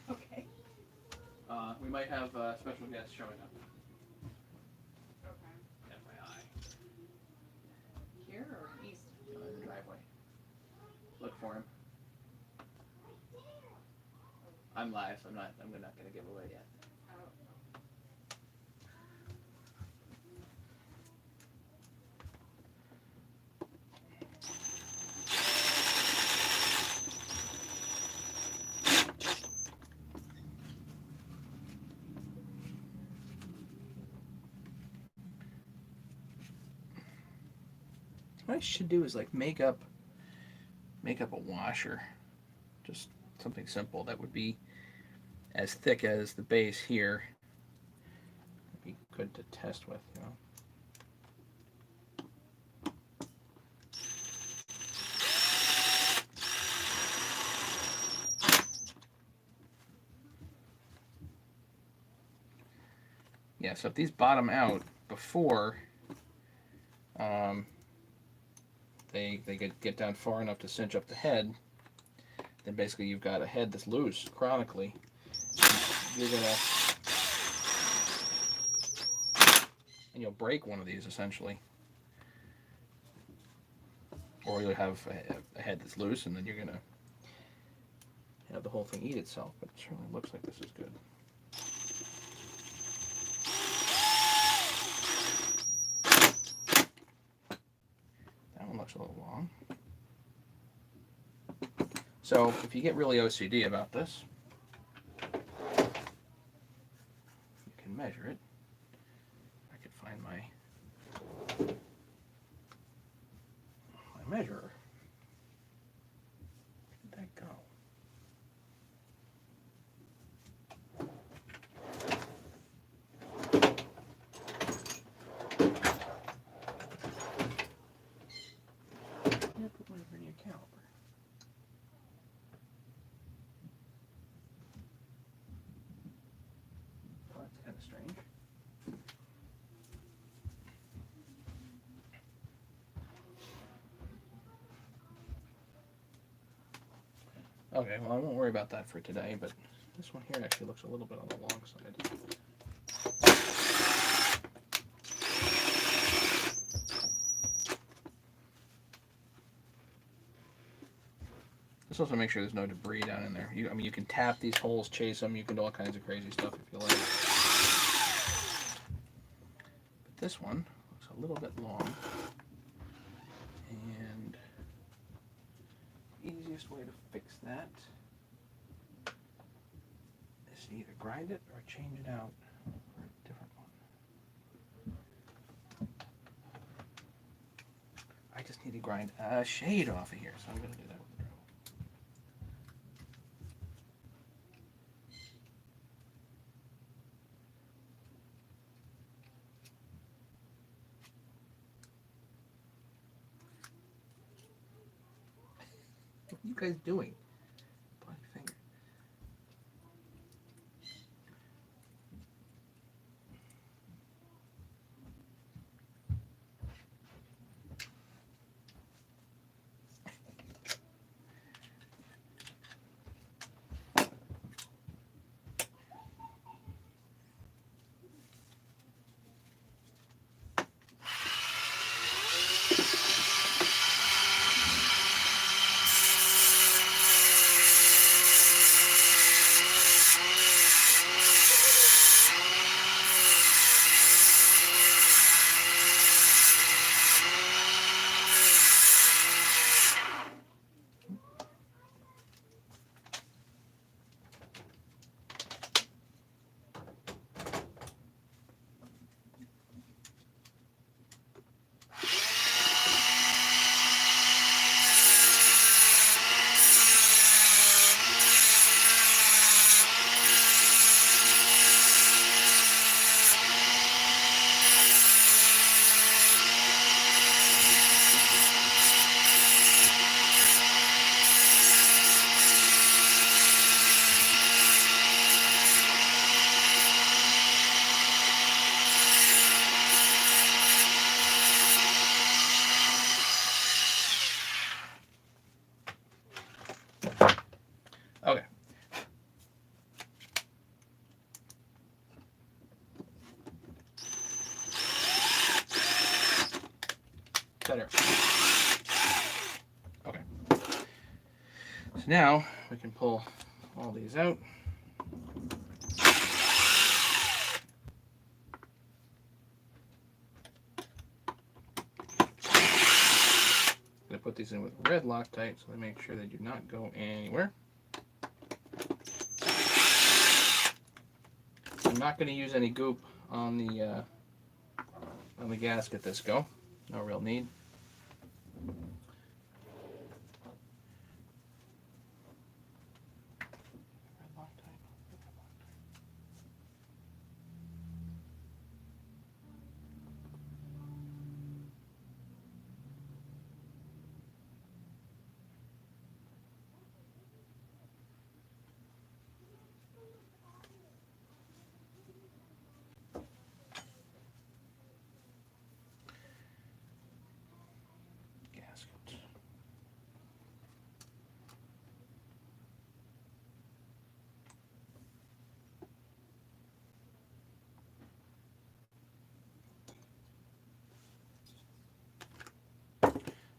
Speaker 2: Okay.
Speaker 1: We might have special guests showing up.
Speaker 2: Okay.
Speaker 1: FYI.
Speaker 2: Here or east?
Speaker 1: In the driveway. Look for him. I'm live, so I'm not going to give away yet.
Speaker 2: Oh.
Speaker 1: What I should do is like make up a washer, just something simple that would be as thick as the base here. It'd be good to test with, you know. Yeah, so if these bottom out before they get down far enough to cinch up the head, then basically you've got a head that's loose chronically. You're gonna, and you'll break one of these essentially, or you'll have a head that's loose, and then you're gonna have the whole thing eat itself. But it certainly looks like this is good. That one looks a little long. So if you get really OCD about this, you can measure it. I could find my measurer. Where did that go? Yeah, put my vernier caliper. Oh, that's kind of strange. Okay, well I won't worry about that for today, but this one here actually looks a little bit on the long side. Just also make sure there's no debris down in there. I mean, you can tap these holes, chase them, you can do all kinds of crazy stuff if you like. But this one looks a little bit long. And the easiest way to fix that is to either grind it or change it out for a different one. I just need to grind a shade off of here, so I'm going to do that with the drill. What are you guys doing? Bloody finger. Okay. Better. Okay. So now we can pull all these out. I'm going to put these in with red Loctite so they make sure they do not go anywhere. I'm not going to use any goop on the gasket this go. No real need. Gasket.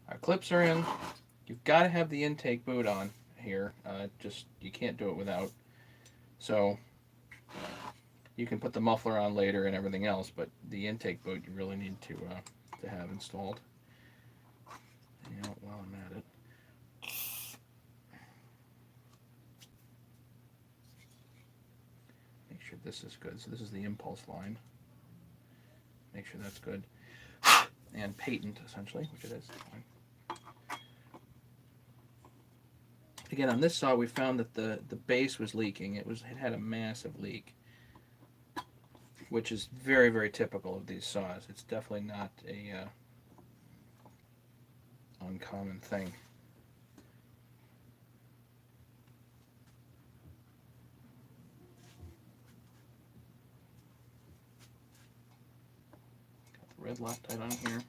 Speaker 1: Our clips are in. You've got to have the intake boot on here. Just you can't do it without. So you can put the muffler on later and everything else, but the intake boot you really need to have installed. You know, while I'm at it. Make sure this is good. So this is the impulse line. Make sure that's good. And patent, essentially, which it is. Again, on this saw, we found that the base was leaking. It had a massive leak, which is very, very typical of these saws. It's definitely not a uncommon thing. Got the red Loctite on here.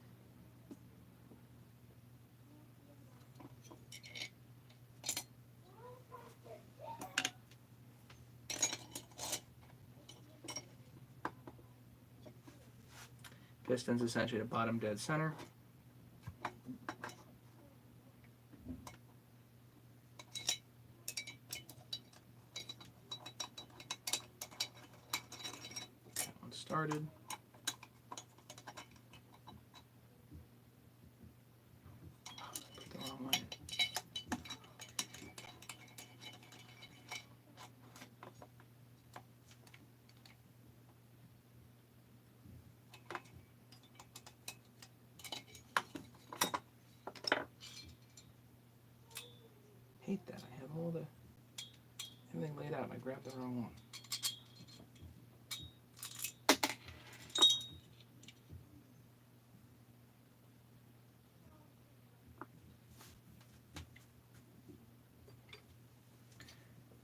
Speaker 1: Pistons essentially to bottom dead center. That one started. Put the wrong way. Hate that. I have everything laid out and I grabbed the wrong one.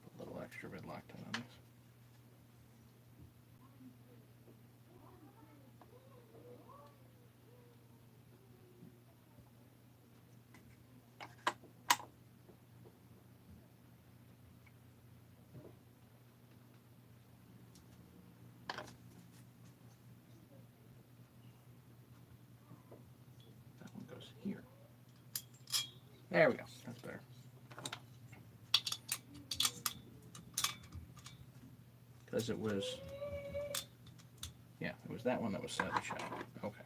Speaker 1: Put a little extra red Loctite on this. That one goes here. There we go. That's better. Because it was, yeah, it was that one that was slightly shallow. Okay.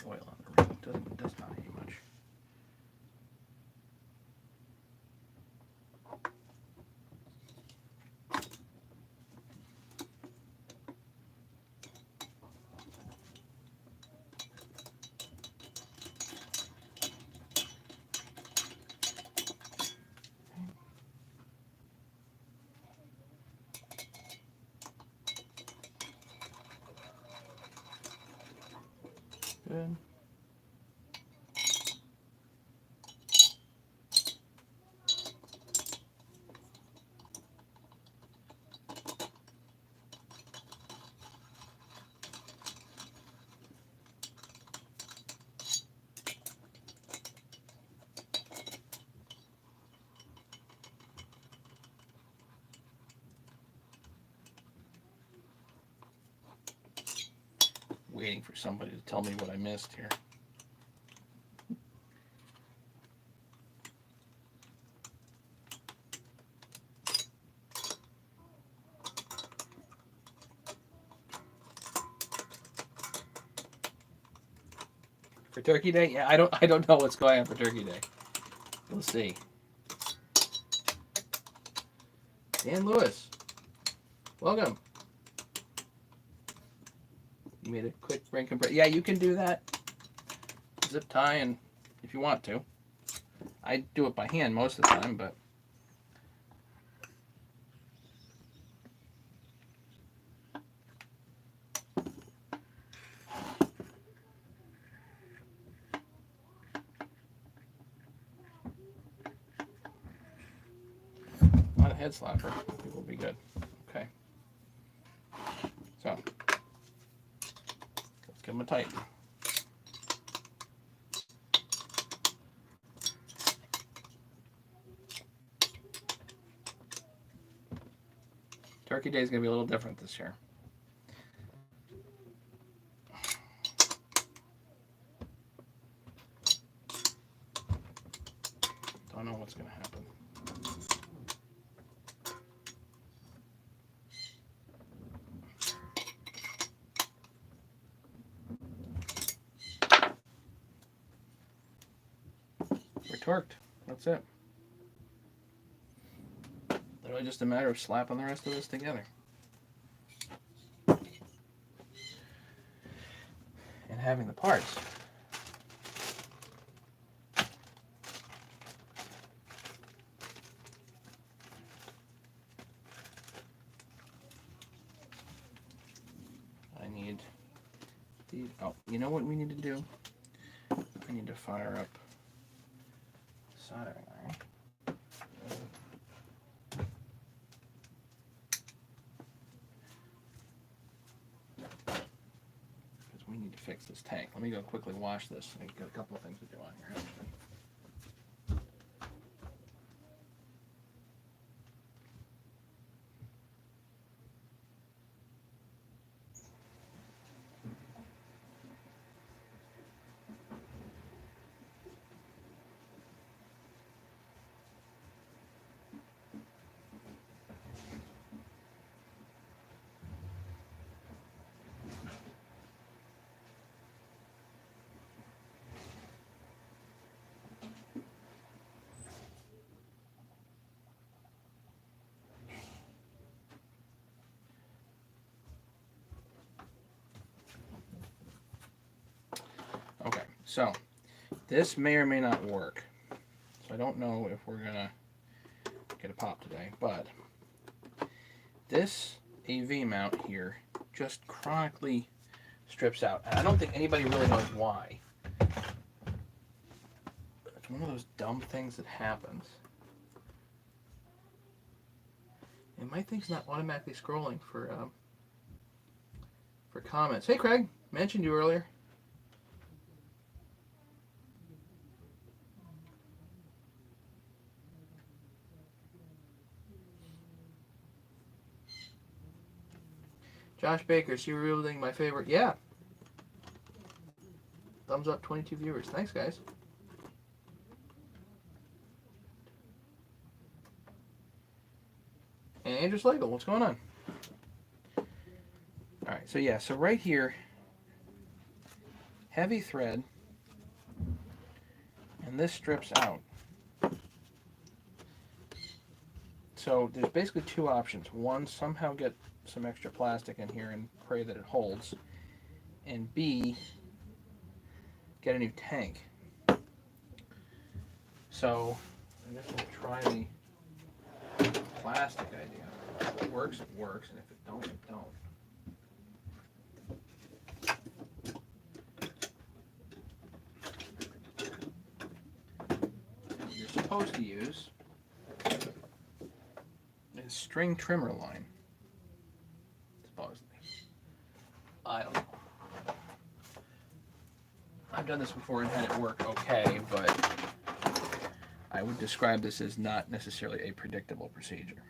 Speaker 1: Oil on the ring does not need much. Good. Waiting for somebody to tell me what I missed here. For Turkey Day? Yeah, I don't know what's going on for Turkey Day. We'll see. Dan Lewis, welcome. You made a quick break and break. Yeah, you can do that. Zip tie, and if you want to. I do it by hand most of the time, but not a head slapper. It will be good. Okay. So let's give them a tighten. Turkey Day is going to be a little different this year. Don't know what's going to happen. We're torqued. That's it. Literally just a matter of slapping the rest of this together. And having the parts. I need these. Oh, you know what we need to do? I need to fire up soldering iron. We need to fix this tank. Let me go quickly wash this. I've got a couple of things to do on here. Okay, so this may or may not work. So I don't know if we're gonna get a pop today, but this AV mount here just chronically strips out. And I don't think anybody really knows why. It's one of those dumb things that happens. And my thing's not automatically scrolling for comments. Hey Craig, mentioned you earlier. Josh Baker, so you're revealing my favorite. Yeah. Thumbs up, 22 viewers. Thanks, guys. And Andrew Slagle, what's going on? Alright, so yeah, so right here, heavy thread, and this strips out. So there's basically two options. One, somehow get some extra plastic in here and pray that it holds. And B, get a new tank. So I guess we'll try the plastic idea. If it works, it works, and if it don't, it don't. What you're supposed to use is string trimmer line. Supposedly. I don't know. I've done this before and had it work okay, but I would describe this as not necessarily a predictable procedure.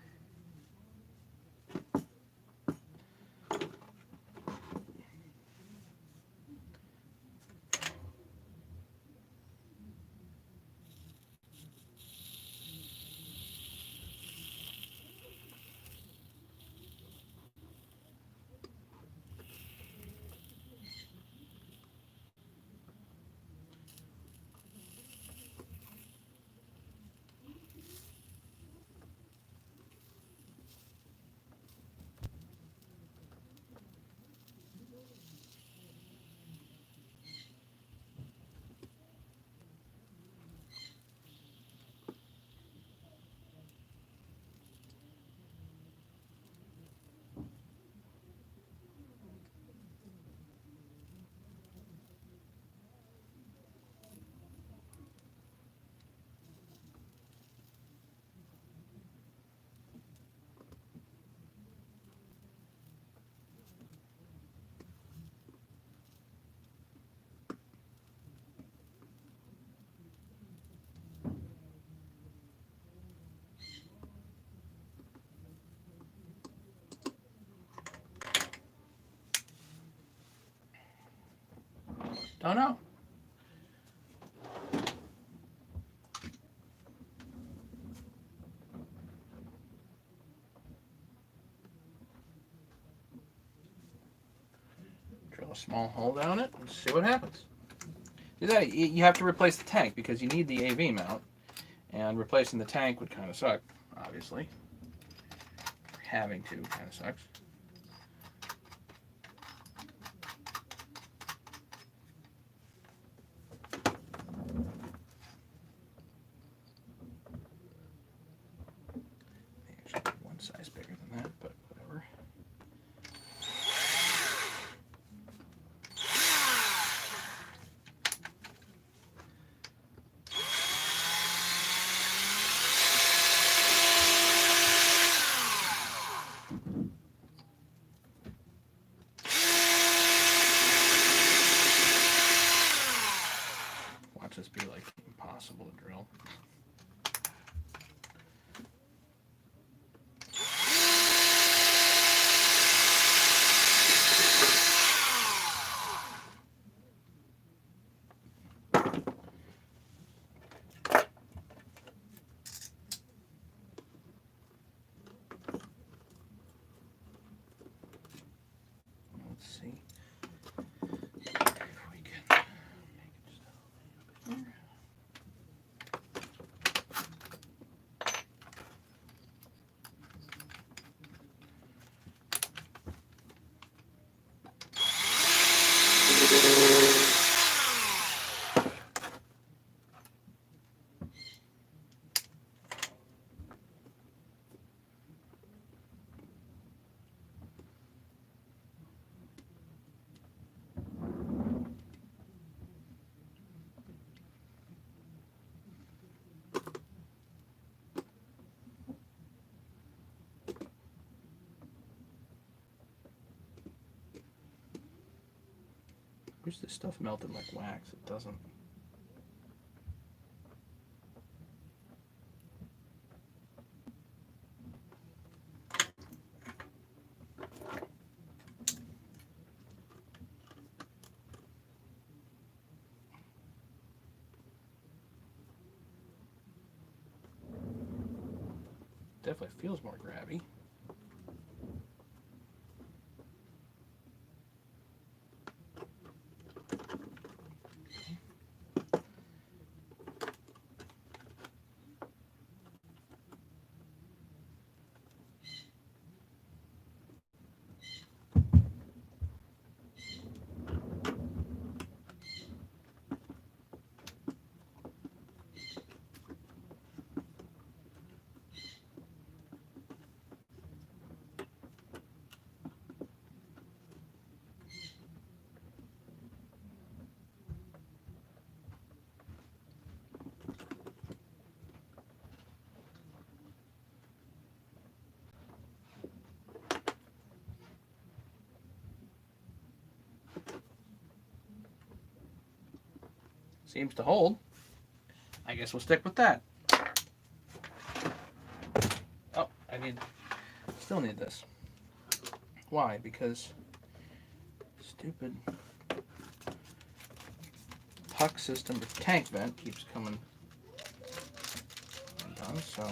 Speaker 1: Don't know. Drill a small hole down it and see what happens. Do that. You have to replace the tank because you need the AV mount, and replacing the tank would kind of suck, obviously. Having to kind of sucks. Actually, one size bigger than that, but whatever. Watch this be like impossible to drill. Let's see if we can make it just a little bit here. I wish this stuff melted like wax. It doesn't. Definitely feels more grabby. Seems to hold. I guess we'll stick with that. Oh, still need this. Why? Because stupid puck system with tank vent keeps coming undone, so.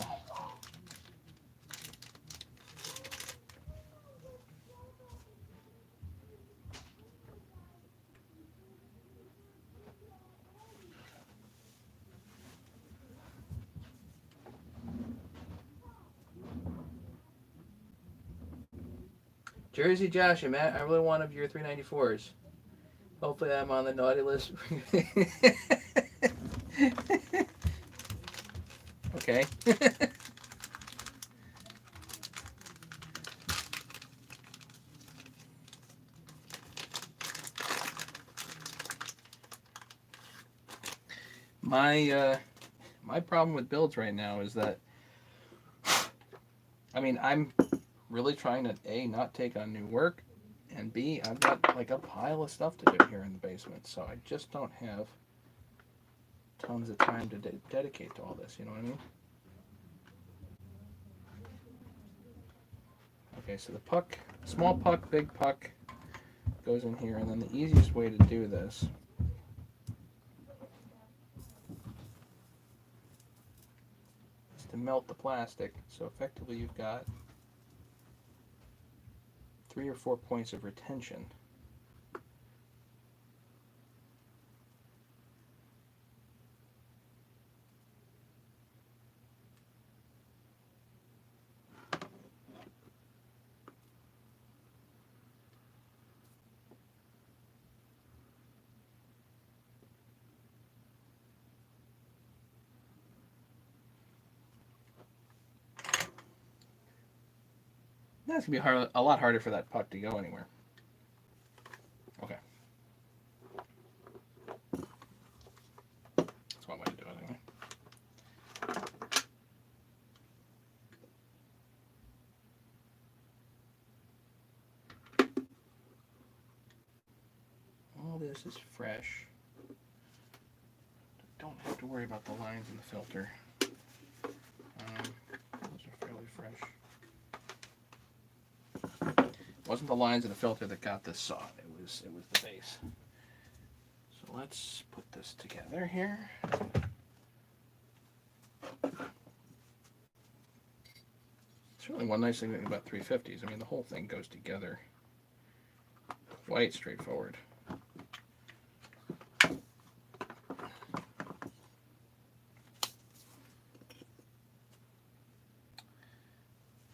Speaker 1: Jersey Josh and Matt, I really want one of your 394s. Hopefully I'm on the naughty list. Okay. My problem with builds right now is that, I mean, I'm really trying to A, not take on new work, and B, I've got like a pile of stuff to do here in the basement, so I just don't have tons of time to dedicate to all this, you know what I mean? Okay, so the puck, small puck, big puck goes in here, and then the easiest way to do this to melt the plastic. So effectively you've got 3 or 4 points of retention. That's going to be hard, a lot harder for that puck to go anywhere. Okay. That's one way to do it anyway. All this is fresh. Don't have to worry about the lines in the filter. Those are fairly fresh. It wasn't the lines in the filter that got this saw. It was the base. So let's put this together here. It's really one nice thing about 350s. I mean, the whole thing goes together quite straightforward.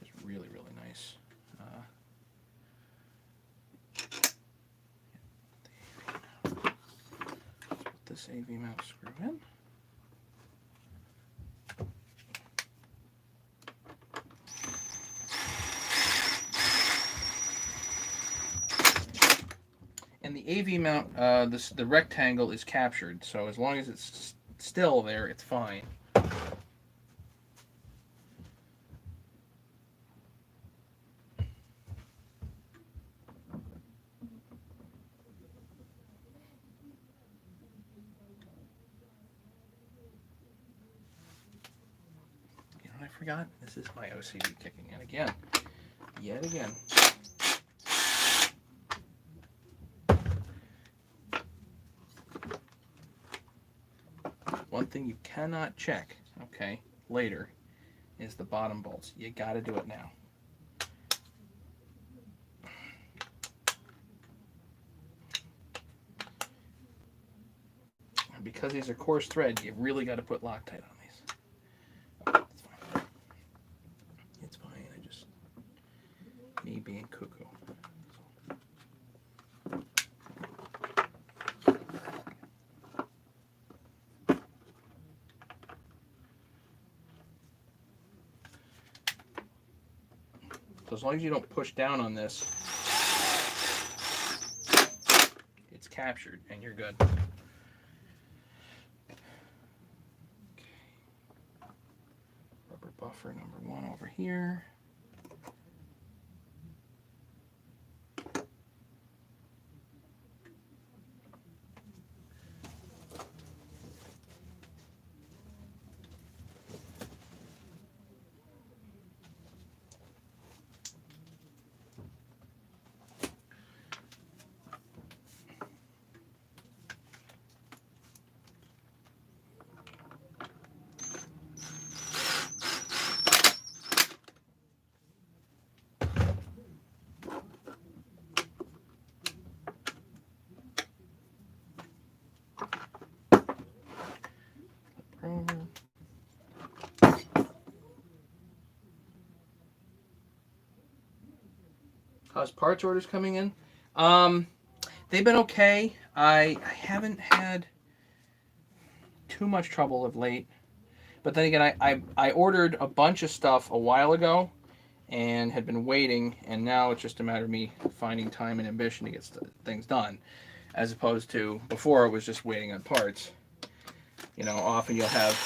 Speaker 1: It's really, really nice. Put this AV mount screw in. And the AV mount, the rectangle is captured, so as long as it's still there, it's fine. You know what I forgot? This is my OCD kicking in again. Yet again. One thing you cannot check, okay, later, is the bottom bolts. You gotta do it now. And because these are coarse thread, you really gotta put Loctite on these. Okay, it's fine. It's fine, I just, me being cuckoo. So as long as you don't push down on this, it's captured and you're good. Okay. Rubber buffer number 1 over here. How's parts orders coming in? They've been okay. I haven't had too much trouble of late. But then again, I ordered a bunch of stuff a while ago and had been waiting, and now it's just a matter of me finding time and ambition to get things done, as opposed to before it was just waiting on parts. You know, often you'll have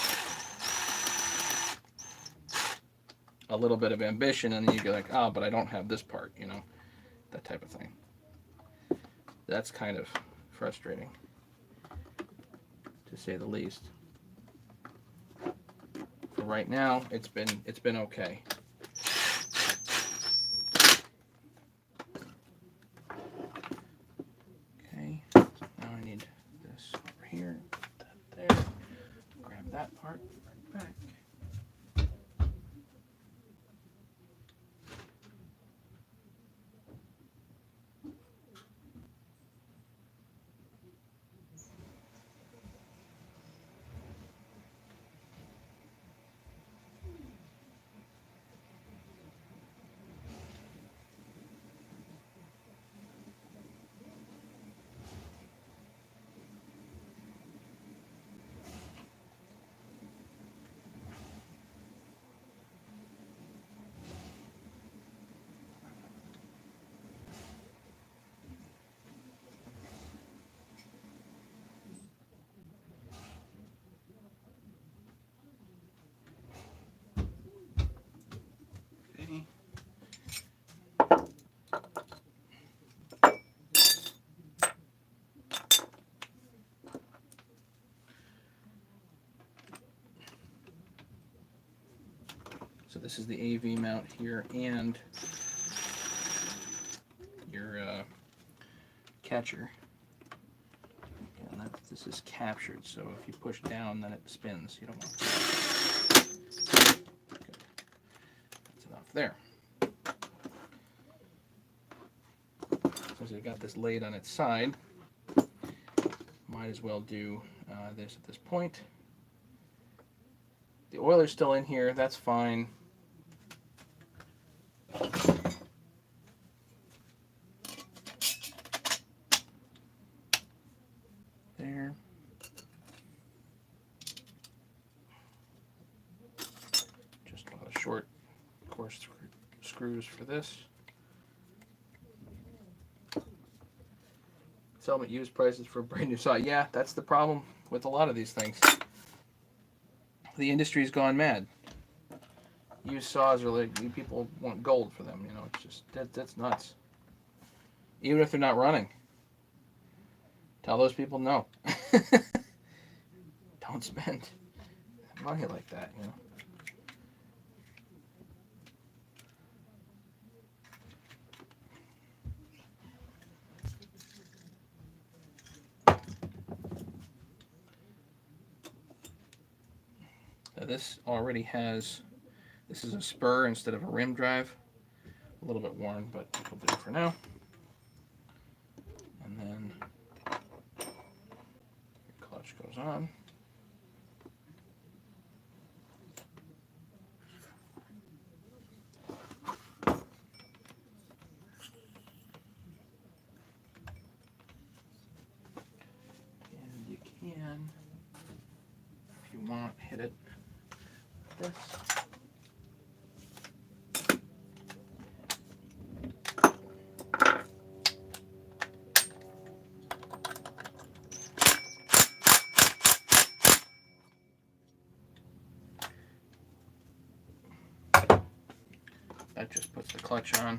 Speaker 1: a little bit of ambition and then you get like, oh, but I don't have this part, you know, that type of thing. That's kind of frustrating, to say the least. For right now, it's been okay. Okay, now I need this over here, put that there, grab that part, bring it back. So this is the AV mount here and your catcher. And this is captured, so if you push down, then it spins. You don't want to. Good. That's enough there. Since I've got this laid on its side, might as well do this at this point. The oiler's still in here, that's fine. There. Just a lot of short, coarse screws for this. Sell them at used prices for a brand new saw. Yeah, that's the problem with a lot of these things. The industry's gone mad. Used saws are like, people want gold for them, you know, it's just, that's nuts. Even if they're not running. Tell those people no. Don't spend money like that, you know. Now this already has, this is a spur instead of a rim drive. A little bit worn, but we'll do it for now. And then your clutch goes on. And you can, if you want, hit it like this. That just puts the clutch on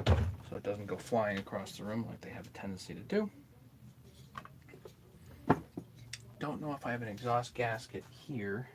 Speaker 1: so it doesn't go flying across the room like they have a tendency to do. Don't know if I have an exhaust gasket here.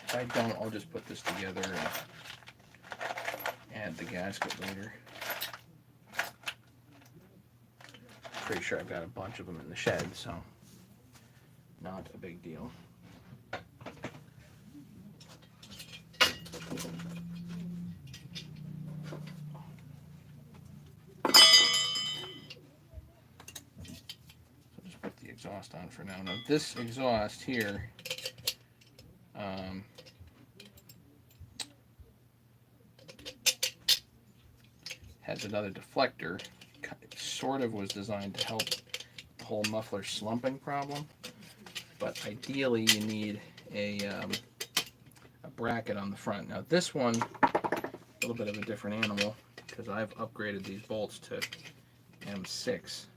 Speaker 1: If I don't, I'll just put this together and add the gasket later. Pretty sure I've got a bunch of them in the shed, so not a big deal. So just put the exhaust on for now. Now this exhaust here, has another deflector. It sort of was designed to help the whole muffler slumping problem, but ideally you need a bracket on the front. Now this one, a little bit of a different animal because I've upgraded these bolts to M6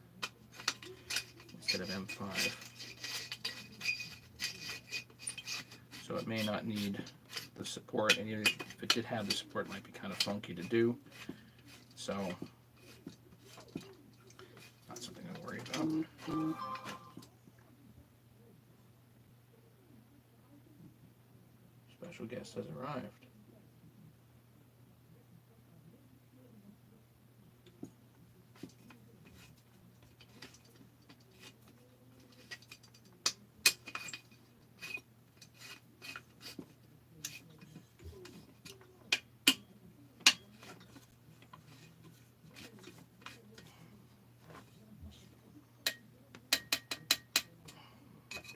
Speaker 1: instead of M5. So it may not need the support, and if it did have the support, it might be kind of funky to do. So, not something to worry about. Special guest has arrived.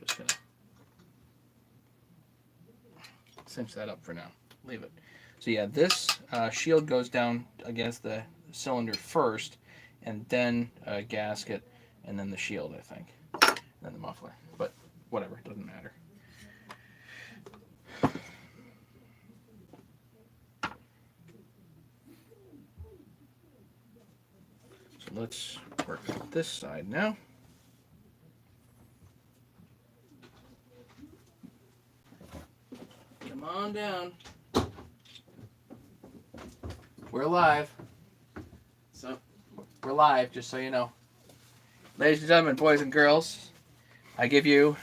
Speaker 1: Just gonna cinch that up for now. Leave it. So yeah, this shield goes down against the cylinder first, and then a gasket, and then the shield, I think, and then the muffler. But whatever, it doesn't matter. let's work on this side now. Come on down. We're live.
Speaker 3: So,
Speaker 1: We're live, just so you know. Ladies and gentlemen, boys and girls, I give you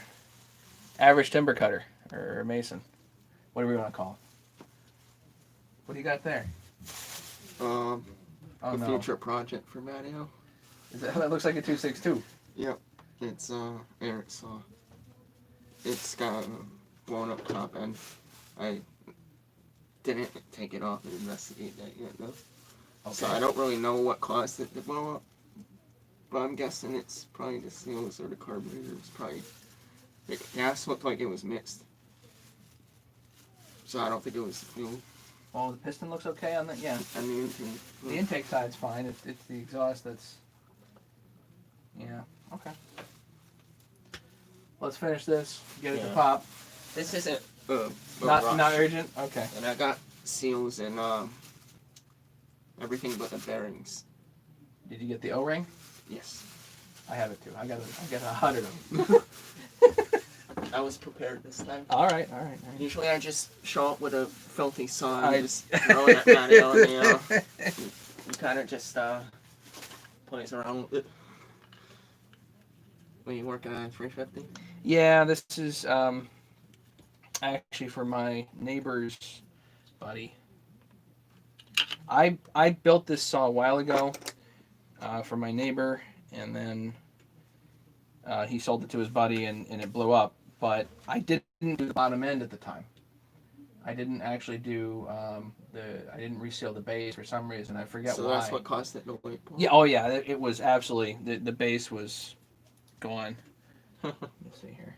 Speaker 1: average timber cutter, or mason. Whatever you want to call it. What do you got there?
Speaker 3: a
Speaker 1: Oh no.
Speaker 3: future project for Matteo.
Speaker 1: That looks like a 262.
Speaker 3: Yep. It's air saw. It's got a blown up top end. I didn't take it off and investigate that yet though.
Speaker 1: Okay.
Speaker 3: So I don't really know what caused it to blow up. But I'm guessing it's probably the seals or the carburetor. It's probably the gas looked like it was mixed. So I don't think it was fuel.
Speaker 1: Oh, the piston looks okay on that? Yeah.
Speaker 3: I mean,
Speaker 1: The intake side's fine. It's the exhaust that's... Yeah, okay. Let's finish this. Get it to
Speaker 3: Yeah.
Speaker 1: pop.
Speaker 3: this isn't
Speaker 1: Not
Speaker 3: rush.
Speaker 1: urgent? Okay.
Speaker 3: And I got seals and everything but the bearings.
Speaker 1: Did you get the O-ring?
Speaker 3: Yes.
Speaker 1: I have it too. I got 100 of them.
Speaker 3: I was prepared this time.
Speaker 1: All right.
Speaker 3: Usually I just show up with a filthy saw
Speaker 1: I-
Speaker 3: and just throw it at Matteo and you kind of just plays around with it. What are you working on, 350?
Speaker 1: Yeah, this is actually for my neighbor's buddy. I built this saw a while ago for my neighbor, and then he sold it to his buddy, and it blew up. But I didn't do the bottom end at the time. I didn't actually do I didn't reseal the base for some reason. I forget
Speaker 3: So
Speaker 1: why.
Speaker 3: that's what caused it to break.
Speaker 1: Yeah. Oh yeah. It was absolutely the base was gone. Let me see here.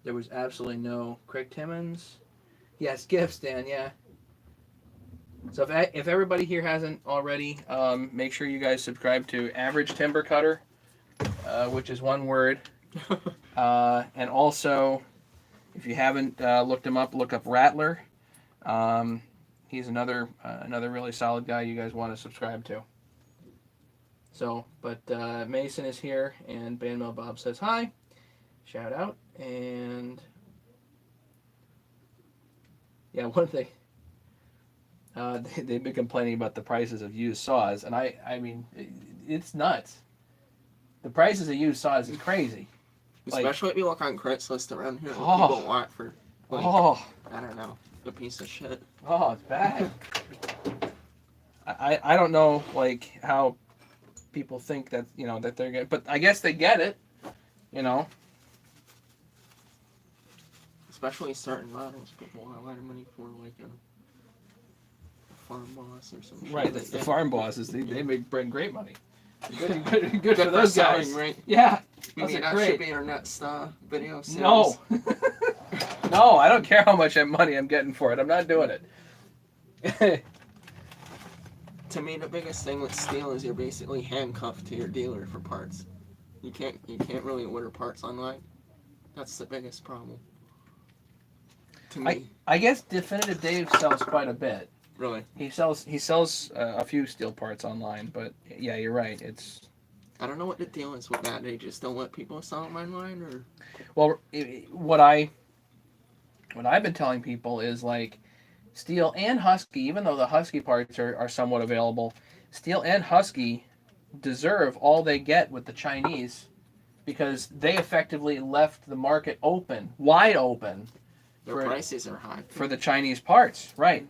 Speaker 1: There was absolutely no Craig Timmons. Yes, gifts, Dan. Yeah. So if everybody here hasn't already, make sure you guys subscribe to Average Timber Cutter, which is one word. And also, if you haven't looked him up, look up Rattler. He's another really solid guy you guys want to subscribe to. So, but Mason is here, and Bandmail Bob says hi. Shout out. And yeah, one thing, they've been complaining about the prices of used saws, and I mean, it's nuts. The prices of used saws is crazy.
Speaker 3: Especially if you look on Craigslist around here,
Speaker 1: Oh.
Speaker 3: people want for, like,
Speaker 1: Oh,
Speaker 3: I don't know, a piece of shit.
Speaker 1: it's bad. I don't know, like, how people think that, that they're good, but I guess they get it,
Speaker 3: Especially certain models, people want a lot of money for, like, a farm boss or some shit.
Speaker 1: Right,
Speaker 3: like
Speaker 1: the
Speaker 3: that.
Speaker 1: farm bosses, they bring great money. Good
Speaker 3: Good
Speaker 1: for those
Speaker 3: selling,
Speaker 1: guys.
Speaker 3: right?
Speaker 1: Yeah.
Speaker 3: Maybe
Speaker 1: Those are
Speaker 3: that
Speaker 1: great.
Speaker 3: should be our next video series.
Speaker 1: No. No, I don't care how much money I'm getting for it. I'm not doing it.
Speaker 3: To me, the biggest thing with steel is you're basically handcuffed to your dealer for parts. You can't really order parts online. That's the biggest problem. To me,
Speaker 1: I guess Definitive Dave sells quite a bit.
Speaker 3: really.
Speaker 1: He sells a few steel parts online, but yeah, you're right. It's
Speaker 3: I don't know what the deal is with that. They just don't let people sell them online, or
Speaker 1: well, what I've been telling people is like Steel and Husky, even though the Husky parts are somewhat available, Steel and Husky deserve all they get with the Chinese because they effectively left the market wide open
Speaker 3: their prices are high.
Speaker 1: for the Chinese parts, right?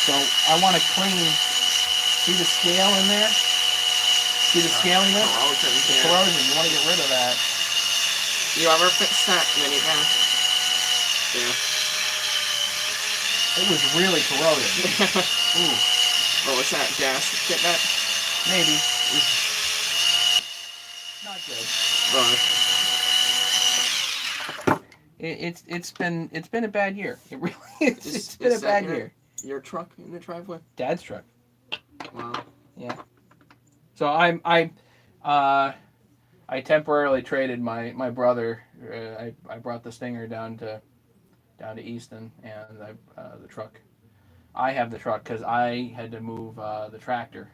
Speaker 1: So I want to clean. See the scale in there? See the scaliness? The corrosion. You want to get rid of that.
Speaker 3: You ever fix that minivan? Yeah.
Speaker 1: It was really corroded. Ooh,
Speaker 3: What was that? Gas? Get that?
Speaker 1: maybe. Not good. It's been a bad year. It really it's been a
Speaker 3: Is
Speaker 1: bad
Speaker 3: that
Speaker 1: year.
Speaker 3: your truck in the driveway?
Speaker 1: Dad's truck.
Speaker 3: Wow.
Speaker 1: So I temporarily traded my brother. I brought the Stinger down to Easton, and the truck I have the truck because I had to move the tractor.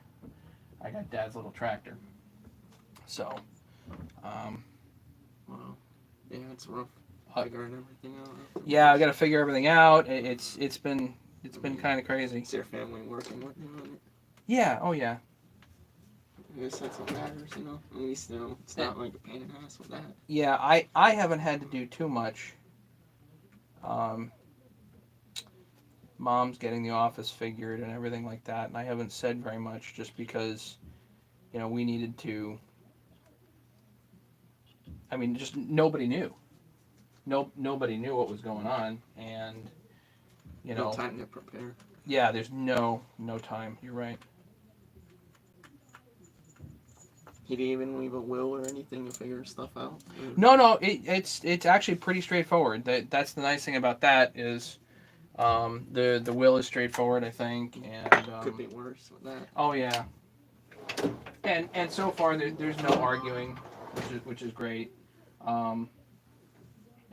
Speaker 1: I got Dad's little tractor. So,
Speaker 3: Wow. Yeah, it's rough
Speaker 1: Uh,
Speaker 3: figuring everything out.
Speaker 1: yeah, I got to figure everything out. It's been kind of crazy.
Speaker 3: It's your family working with you on it.
Speaker 1: Yeah. Oh yeah.
Speaker 3: I guess that's what matters, you know. At least you know it's not like a pain in the ass with that.
Speaker 1: Yeah. I haven't had to do too much. Um, Mom's getting the office figured and everything like that, and I haven't said very much just because, we needed to. I mean, just nobody knew. Nobody knew what was going on, and
Speaker 3: No time to prepare.
Speaker 1: yeah, there's no time. You're right.
Speaker 3: He didn't even leave a will or anything to figure stuff out.
Speaker 1: No, it's actually pretty straightforward. That's the nice thing about that is, the will is straightforward, I think, and
Speaker 3: Could be worse with that.
Speaker 1: oh yeah, and so far there's no arguing, which is great.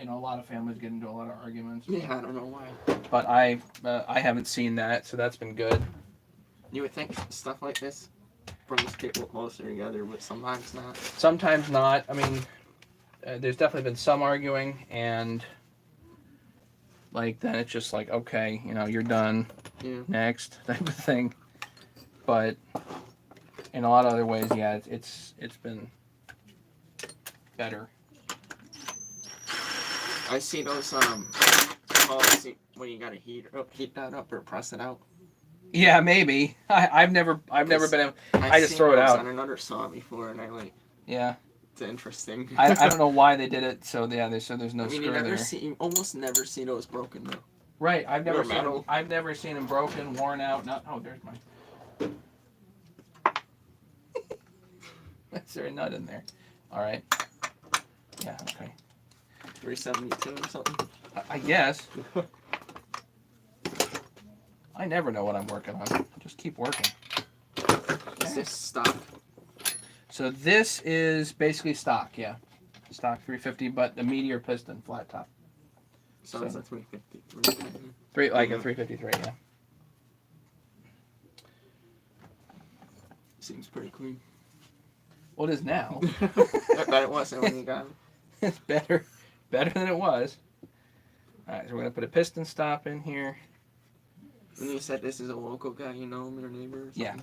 Speaker 1: A lot of families get into a lot of arguments.
Speaker 3: Yeah, I don't know why.
Speaker 1: But I haven't seen that, so that's been good.
Speaker 3: You would think stuff like this brings people closer together, but sometimes not.
Speaker 1: Sometimes not. I mean, there's definitely been some arguing, and then it's just like, okay, you're done.
Speaker 3: Yeah.
Speaker 1: Next type of thing. But in a lot of other ways, yeah, it's been better.
Speaker 3: I see those policy when you gotta heat that up or press it out.
Speaker 1: Yeah, maybe. I've never been able. I just
Speaker 3: seen
Speaker 1: throw it
Speaker 3: those
Speaker 1: out.
Speaker 3: on another saw before, and I like.
Speaker 1: Yeah.
Speaker 3: It's interesting.
Speaker 1: I don't know why they did it. So yeah, there's no screw there.
Speaker 3: You almost never see those broken though.
Speaker 1: Right. I've never seen
Speaker 3: metal.
Speaker 1: them. I've never seen them broken, worn out. Not. Oh, there's mine. Is there a nut in there? All right. Yeah. Okay.
Speaker 3: 372 or something.
Speaker 1: I guess. I never know what I'm working on. I just keep working.
Speaker 3: Is this stock?
Speaker 1: So this is basically stock, yeah. Stock 350, but the Meteor piston, flat top.
Speaker 3: So it's a 353.
Speaker 1: A 353, yeah.
Speaker 3: Seems pretty clean.
Speaker 1: Well, it is now.
Speaker 3: I bet it wasn't when you got it.
Speaker 1: It's better than it was. All right, so we're gonna put a piston stop in here.
Speaker 3: When you said this is a local guy, you know him, your neighbor? Or something?
Speaker 1: Yeah.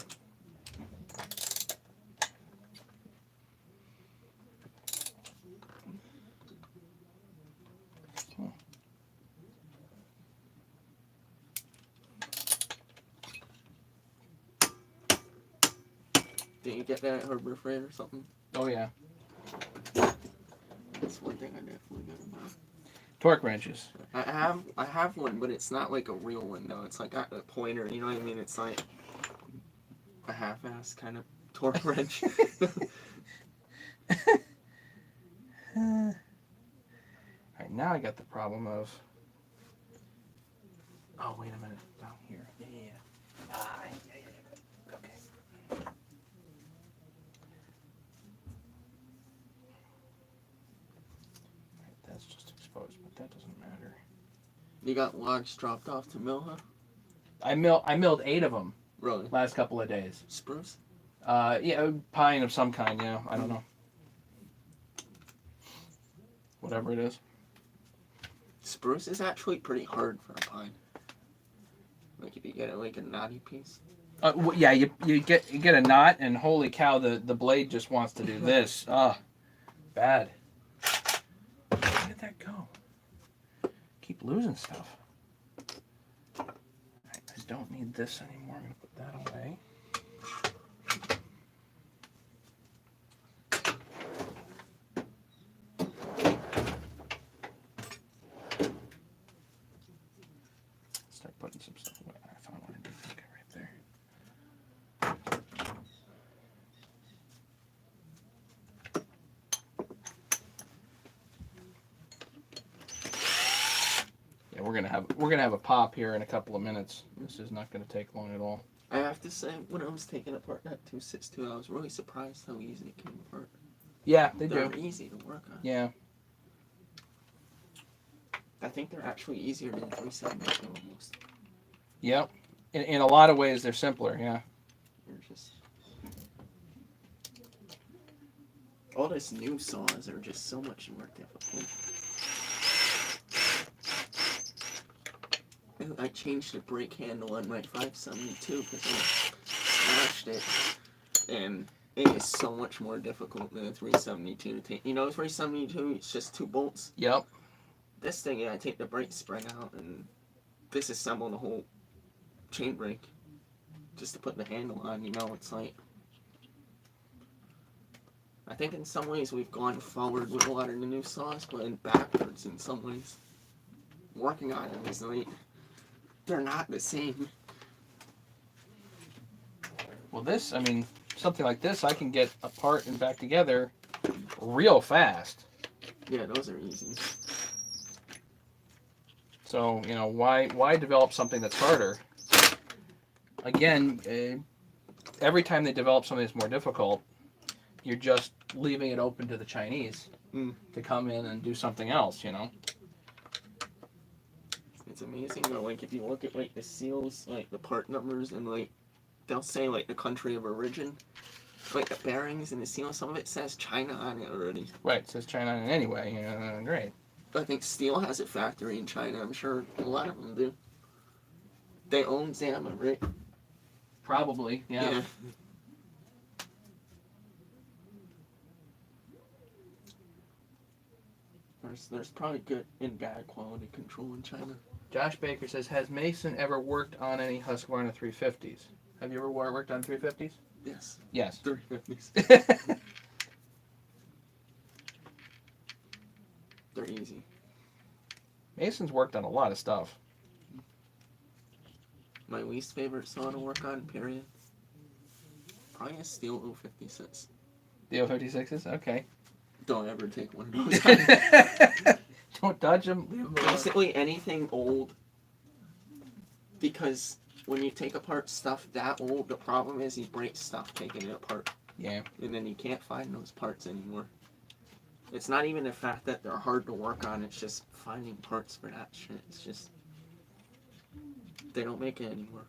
Speaker 3: Did you get that at Harbor Freight or something?
Speaker 1: Oh yeah.
Speaker 3: That's one thing I definitely got about.
Speaker 1: Torque wrenches.
Speaker 3: I have one, but it's not like a real one though. It's like a pointer. You know what I mean? It's like a half-ass kind of torque wrench.
Speaker 1: All right, now I got the problem of. Oh wait a minute, down here. Yeah. Okay. Right, that's just exposed, but that doesn't matter.
Speaker 3: You got logs dropped off to mill, huh?
Speaker 1: I milled 8 of them
Speaker 3: Really?
Speaker 1: last couple of days.
Speaker 3: Spruce?
Speaker 1: Yeah, pine of some kind. Yeah, I don't know. Whatever it is.
Speaker 3: Spruce is actually pretty hard for a pine. Like if you get it like a knotty piece.
Speaker 1: Yeah, you get a knot, and holy cow, the blade just wants to do this. Bad. Where did that go? Keep losing stuff. Right, I don't need this anymore. I'm gonna put that away. Start putting some stuff away. I found what I did. Okay, right there. Yeah, we're gonna have a pop here in a couple of minutes. This is not gonna take long at all.
Speaker 3: I have to say, when I was taking apart that 262, I was really surprised how easy it came apart.
Speaker 1: Yeah, they
Speaker 3: They're
Speaker 1: do.
Speaker 3: easy to work on.
Speaker 1: Yeah.
Speaker 3: I think they're actually easier than 372 almost.
Speaker 1: Yep. In a lot of ways, they're simpler. Yeah.
Speaker 3: They're just all these new saws are just so much more difficult. I changed the brake handle on my 572 because I smashed it, and it is so much more difficult than a 372 to take. You know, 372, it's just 2 bolts.
Speaker 1: Yep.
Speaker 3: This thing, I take the brake spring out and disassemble the whole chain brake just to put the handle on. You know, it's like, I think in some ways we've gone forward with a lot of the new saws, but in backwards in some ways. Working on them is like, they're not the same.
Speaker 1: Well, this, I mean, something like this, I can get apart and back together real fast.
Speaker 3: Yeah, those are easy.
Speaker 1: So, you know, why develop something that's harder? Again, every time they develop something that's more difficult, you're just leaving it open to the Chinese to come in and do something else, you know?
Speaker 3: It's amazing though, like if you look at like the seals, like the part numbers, and like they'll say like the country of origin, like the bearings and the seal, some of it says China on it already.
Speaker 1: Right, it says China in anyway, you know, great.
Speaker 3: I think steel has a factory in China, I'm sure a lot of them do. They own Zama, right?
Speaker 1: Probably, yeah.
Speaker 3: There's probably good and bad quality control in China.
Speaker 1: Josh Baker says, has Mason ever worked on any Husqvarna 350s? Have you ever worked on 350s?
Speaker 3: Yes.
Speaker 1: Yes.
Speaker 3: 350s. They're easy.
Speaker 1: Mason's worked on a lot of stuff.
Speaker 3: My least favorite saw to work on, period. Probably a steel 056.
Speaker 1: The 056s? Okay.
Speaker 3: Don't ever take one of those.
Speaker 1: Don't touch them. Leave them alone.
Speaker 3: Basically anything old. Because when you take apart stuff that old, the problem is you break stuff taking it apart.
Speaker 1: Yeah.
Speaker 3: And then you can't find those parts anymore. It's not even the fact that they're hard to work on, it's just finding parts for that shit. It's just, they don't make it anymore.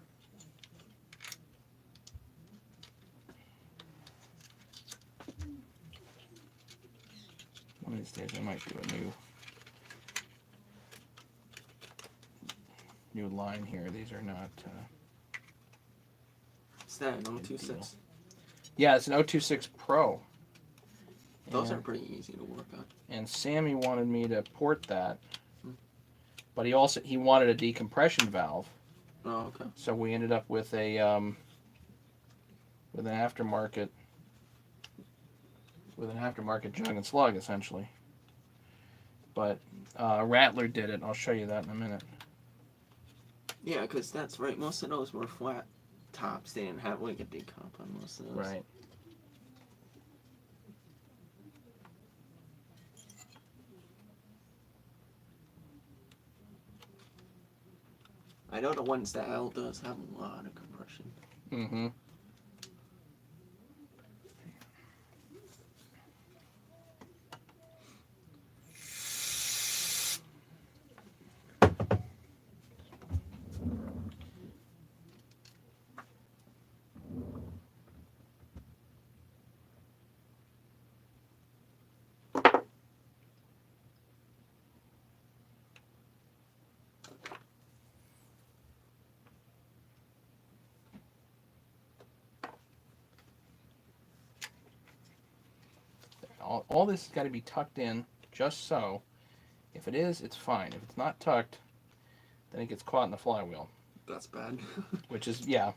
Speaker 1: One of these days I might do a new line here. These are not.
Speaker 3: Is that an 026?
Speaker 1: Yeah, it's an 026 Pro.
Speaker 3: Those are pretty easy to work on.
Speaker 1: And Sammy wanted me to port that, but he wanted a decompression valve.
Speaker 3: Oh, okay.
Speaker 1: So we ended up with a with an aftermarket jug and slug essentially. But Rattler did it. I'll show you that in a minute.
Speaker 3: Yeah, because that's right. Most of those were flat tops. They didn't have like a decomp on most of those.
Speaker 1: Right.
Speaker 3: I know the ones that L does have a lot of compression.
Speaker 1: Mm-hmm. All this has got to be tucked in just so. If it is, it's fine. If it's not tucked, then it gets caught in the flywheel.
Speaker 3: That's bad.
Speaker 1: Which is, yeah.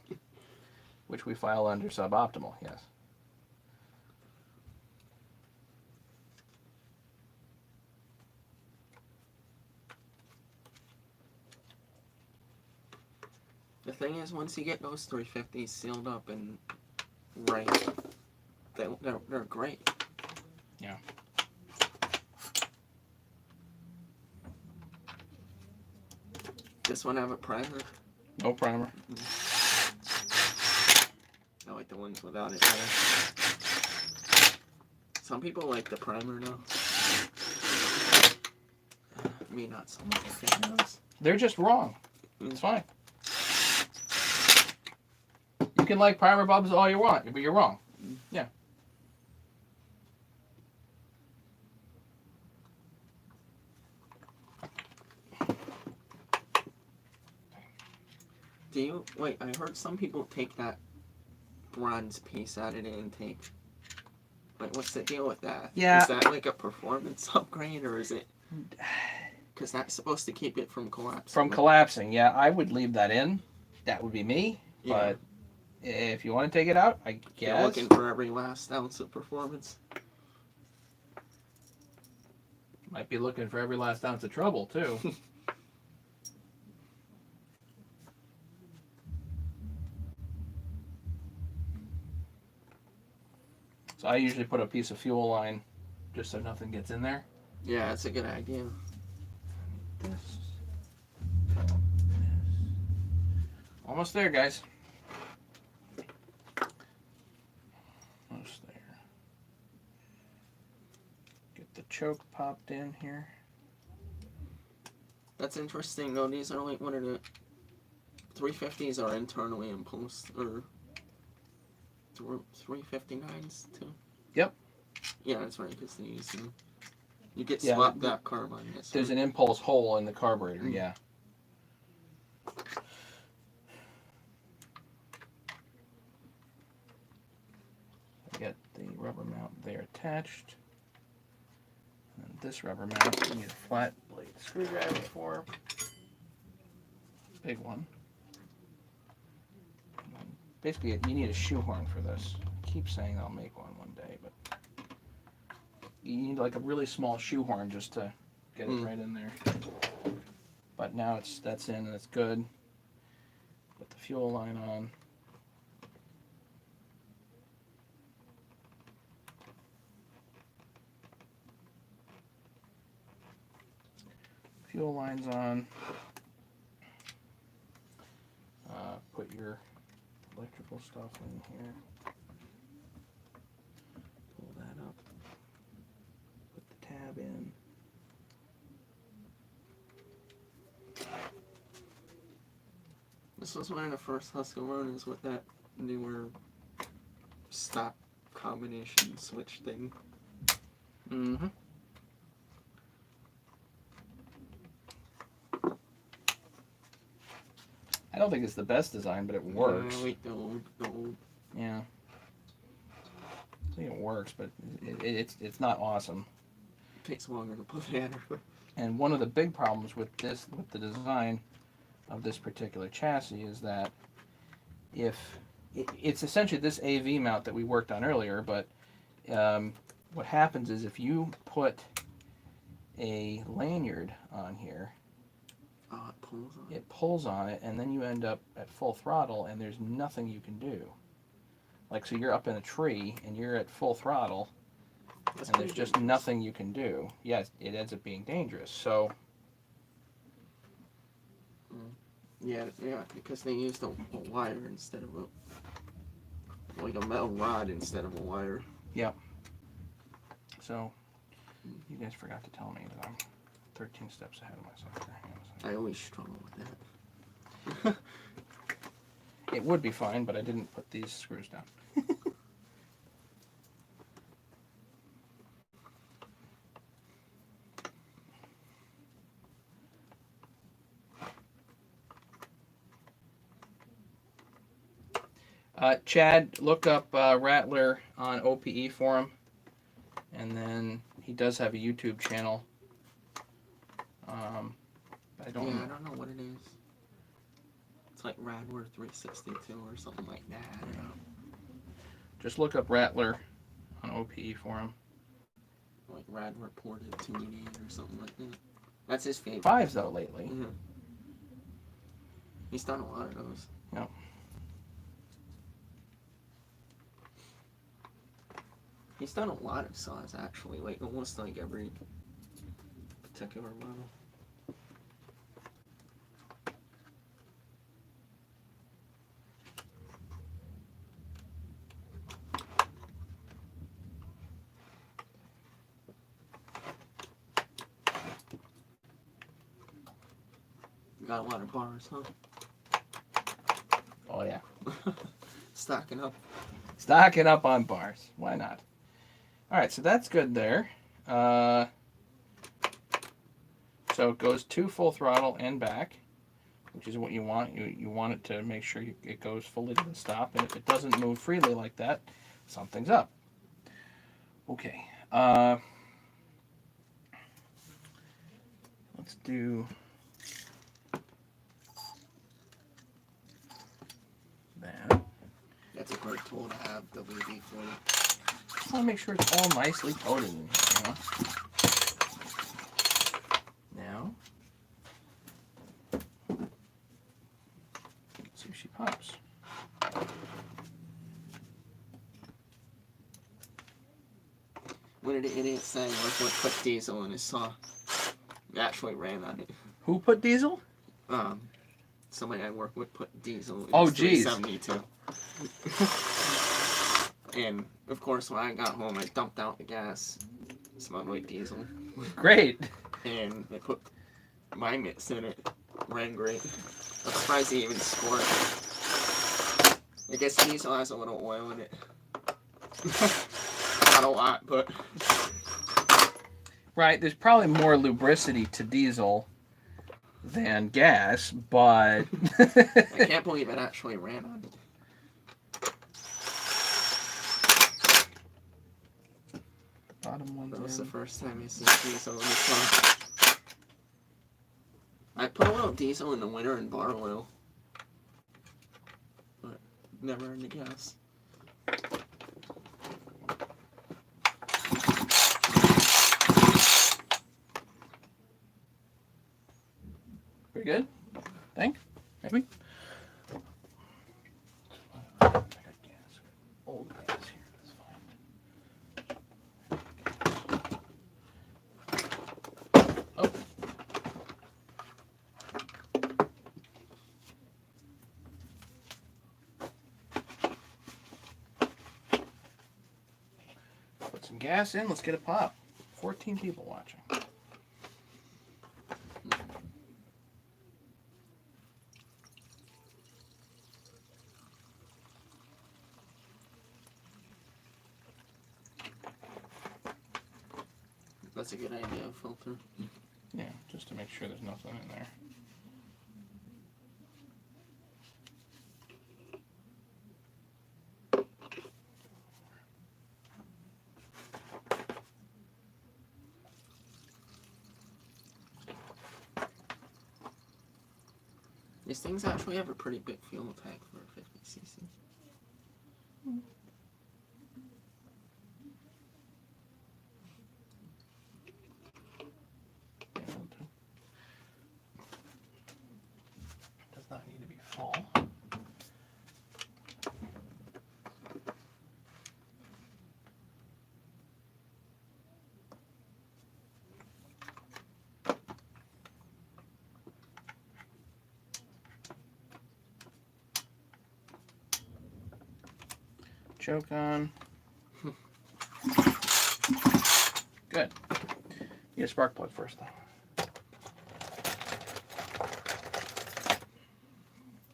Speaker 1: Which we file under suboptimal, yes.
Speaker 3: The thing is, once you get those 350s sealed up and right, they're great.
Speaker 1: Yeah.
Speaker 3: This one have a primer?
Speaker 1: No primer.
Speaker 3: I like the ones without it better. Some people like the primer though. Me not so much a fan of those.
Speaker 1: They're just wrong. It's fine. You can like primer bulbs all you want, but you're wrong. Yeah.
Speaker 3: Do you wait? I heard some people take that bronze piece out of the intake. Like, what's the deal with that?
Speaker 1: Yeah.
Speaker 3: Is that like a performance upgrade, or is it? Because that's supposed to keep it from collapsing.
Speaker 1: From collapsing, yeah, I would leave that in. That would be me.
Speaker 3: Yeah.
Speaker 1: But if you want to take it out, I guess.
Speaker 3: You're looking for every last ounce of performance.
Speaker 1: Might be looking for every last ounce of trouble, too. So I usually put a piece of fuel line just so nothing gets in there.
Speaker 3: Yeah, that's a good idea.
Speaker 1: This. Almost there, guys. Almost there. Get the choke popped in here.
Speaker 3: That's interesting though. These are like one of the 350s are internally impulsed, or 359s too.
Speaker 1: Yep.
Speaker 3: Yeah, that's right. Because they use them. You get
Speaker 1: Yeah,
Speaker 3: swap that carb on this.
Speaker 1: There's an impulse hole in the carburetor, yeah. Get the rubber mount there attached. And then this rubber mount, you need a flat blade screwdriver for. Big one. And basically, you need a shoehorn for this. I keep saying I'll make one day, but you need like a really small shoehorn just to get it right in there. But now that's in and it's good. Put the fuel line on. Fuel lines on. Put your electrical stuff in here. Pull that up. Put the tab in.
Speaker 3: This was one of the first Husqvarnas with that newer stop combination switch thing.
Speaker 1: Mm-hmm. I don't think it's the best design, but it works.
Speaker 3: Wait, the old.
Speaker 1: Yeah. I think it works, but it's not awesome.
Speaker 3: It takes longer to put it in.
Speaker 1: And one of the big problems with the design of this particular chassis is that it's essentially this AV mount that we worked on earlier, but what happens is if you put a lanyard on here,
Speaker 3: Oh, it pulls on it.
Speaker 1: it pulls on it, and then you end up at full throttle, and there's nothing you can do. Like, so you're up in a tree, and you're at full throttle,
Speaker 3: That's
Speaker 1: and there's
Speaker 3: pretty
Speaker 1: just
Speaker 3: dangerous.
Speaker 1: nothing you can do. Yes, it ends up being dangerous. So,
Speaker 3: Yeah, because they used a wire instead of like a metal rod instead of a wire.
Speaker 1: so you guys forgot to tell me that I'm 13 steps ahead of myself there. Hang on a second.
Speaker 3: I always struggle with that.
Speaker 1: It would be fine, but I didn't put these screws down. Chad, look up Rattler on OPE for him, and then he does have a YouTube channel. I don't
Speaker 3: Yeah,
Speaker 1: know.
Speaker 3: I don't know what it is. It's like Radware 362 or something like that. I don't know.
Speaker 1: Just look up Rattler on OPE for him.
Speaker 3: Like Radware ported 288 or something like that. That's his favorite.
Speaker 1: Fives though lately.
Speaker 3: Mhm. He's done a lot of those.
Speaker 1: Yep.
Speaker 3: He's done a lot of saws actually, like almost like every particular model. Got a lot of bars, huh?
Speaker 1: Oh yeah.
Speaker 3: Stocking up.
Speaker 1: Stocking up on bars. Why not? All right, so that's good there. So it goes to full throttle and back, which is what you want. You want it to make sure it goes fully to the stop, and if it doesn't move freely like that, something's up. Okay. Let's do that.
Speaker 3: That's a great tool to have, WD-40.
Speaker 1: I want to make sure it's all nicely coated in here, you know? Now, let's see if she pops.
Speaker 3: What did the idiot say? What put diesel in his saw? He actually ran on it.
Speaker 1: Who put diesel?
Speaker 3: Somebody I work with put diesel in
Speaker 1: Oh,
Speaker 3: his
Speaker 1: geez.
Speaker 3: 372. And, of course, when I got home, I dumped out the gas. It smelled like diesel.
Speaker 1: Great.
Speaker 3: And I put my mitts in it. Ran great. I'm surprised he even scored. I guess diesel has a little oil in it. Not a lot, but...
Speaker 1: Right, there's probably more lubricity to diesel than gas, but...
Speaker 3: I can't believe it actually ran on it.
Speaker 1: Bottom one's
Speaker 3: That was the
Speaker 1: in.
Speaker 3: first time I seen diesel in the car. I put a little diesel in the winter in bar oil. But never in the gas.
Speaker 1: Pretty good? Think? Maybe? I got gas. Old gas here. That's fine. Oh. Put some gas in. Let's get a pop. 14 people watching.
Speaker 3: That's a good idea, filter.
Speaker 1: Yeah, just to make sure there's nothing in there.
Speaker 3: These things actually have a pretty big fuel tank for a 50cc.
Speaker 1: Does not need to be full. Choke on. Good. Get a spark plug first, though.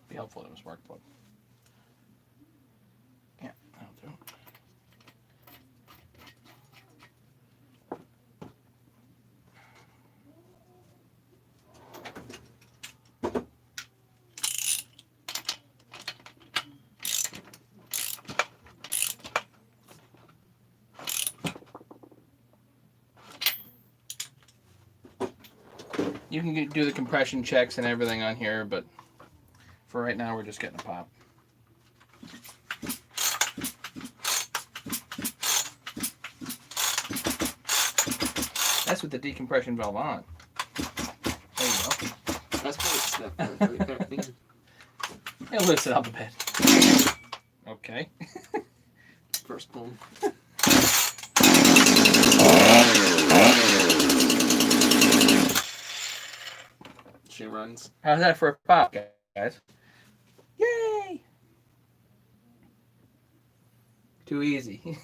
Speaker 1: Be helpful to have a spark plug. Yeah, that'll do. You can do the compression checks and everything on here, but for right now, we're just getting a pop. That's with the decompression valve on. There you go.
Speaker 3: That's pretty step right there.
Speaker 1: It'll loosen up a bit. Okay.
Speaker 3: First pull. She runs.
Speaker 1: How's that for a pop, guys? Yay! Too easy.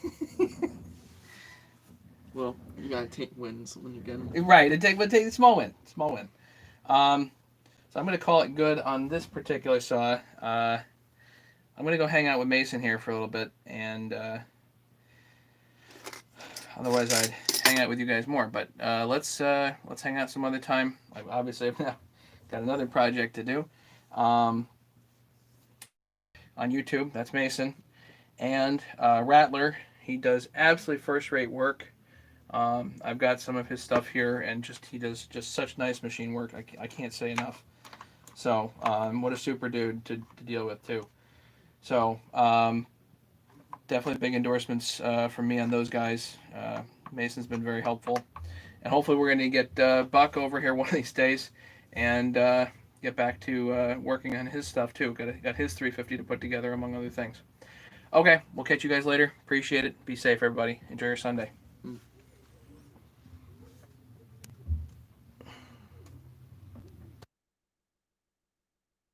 Speaker 3: Well, you gotta take wins when you get them.
Speaker 1: Right. Take the small win. Small win. So I'm going to call it good on this particular saw. I'm gonna go hang out with Mason here for a little bit, and otherwise I'd hang out with you guys more. But let's hang out some other time. Obviously, I've now got another project to do on YouTube. That's Mason and Rattler. He does absolutely first-rate work. I've got some of his stuff here, and he does just such nice machine work. I can't say enough. So what a super dude to deal with too. So definitely big endorsements from me on those guys. Mason's been very helpful, and hopefully we're going to get Buck over here one of these days, and get back to working on his stuff too. Got his 350 to put together, among other things. Okay, we'll catch you guys later. Appreciate it. Be safe, everybody. Enjoy your Sunday.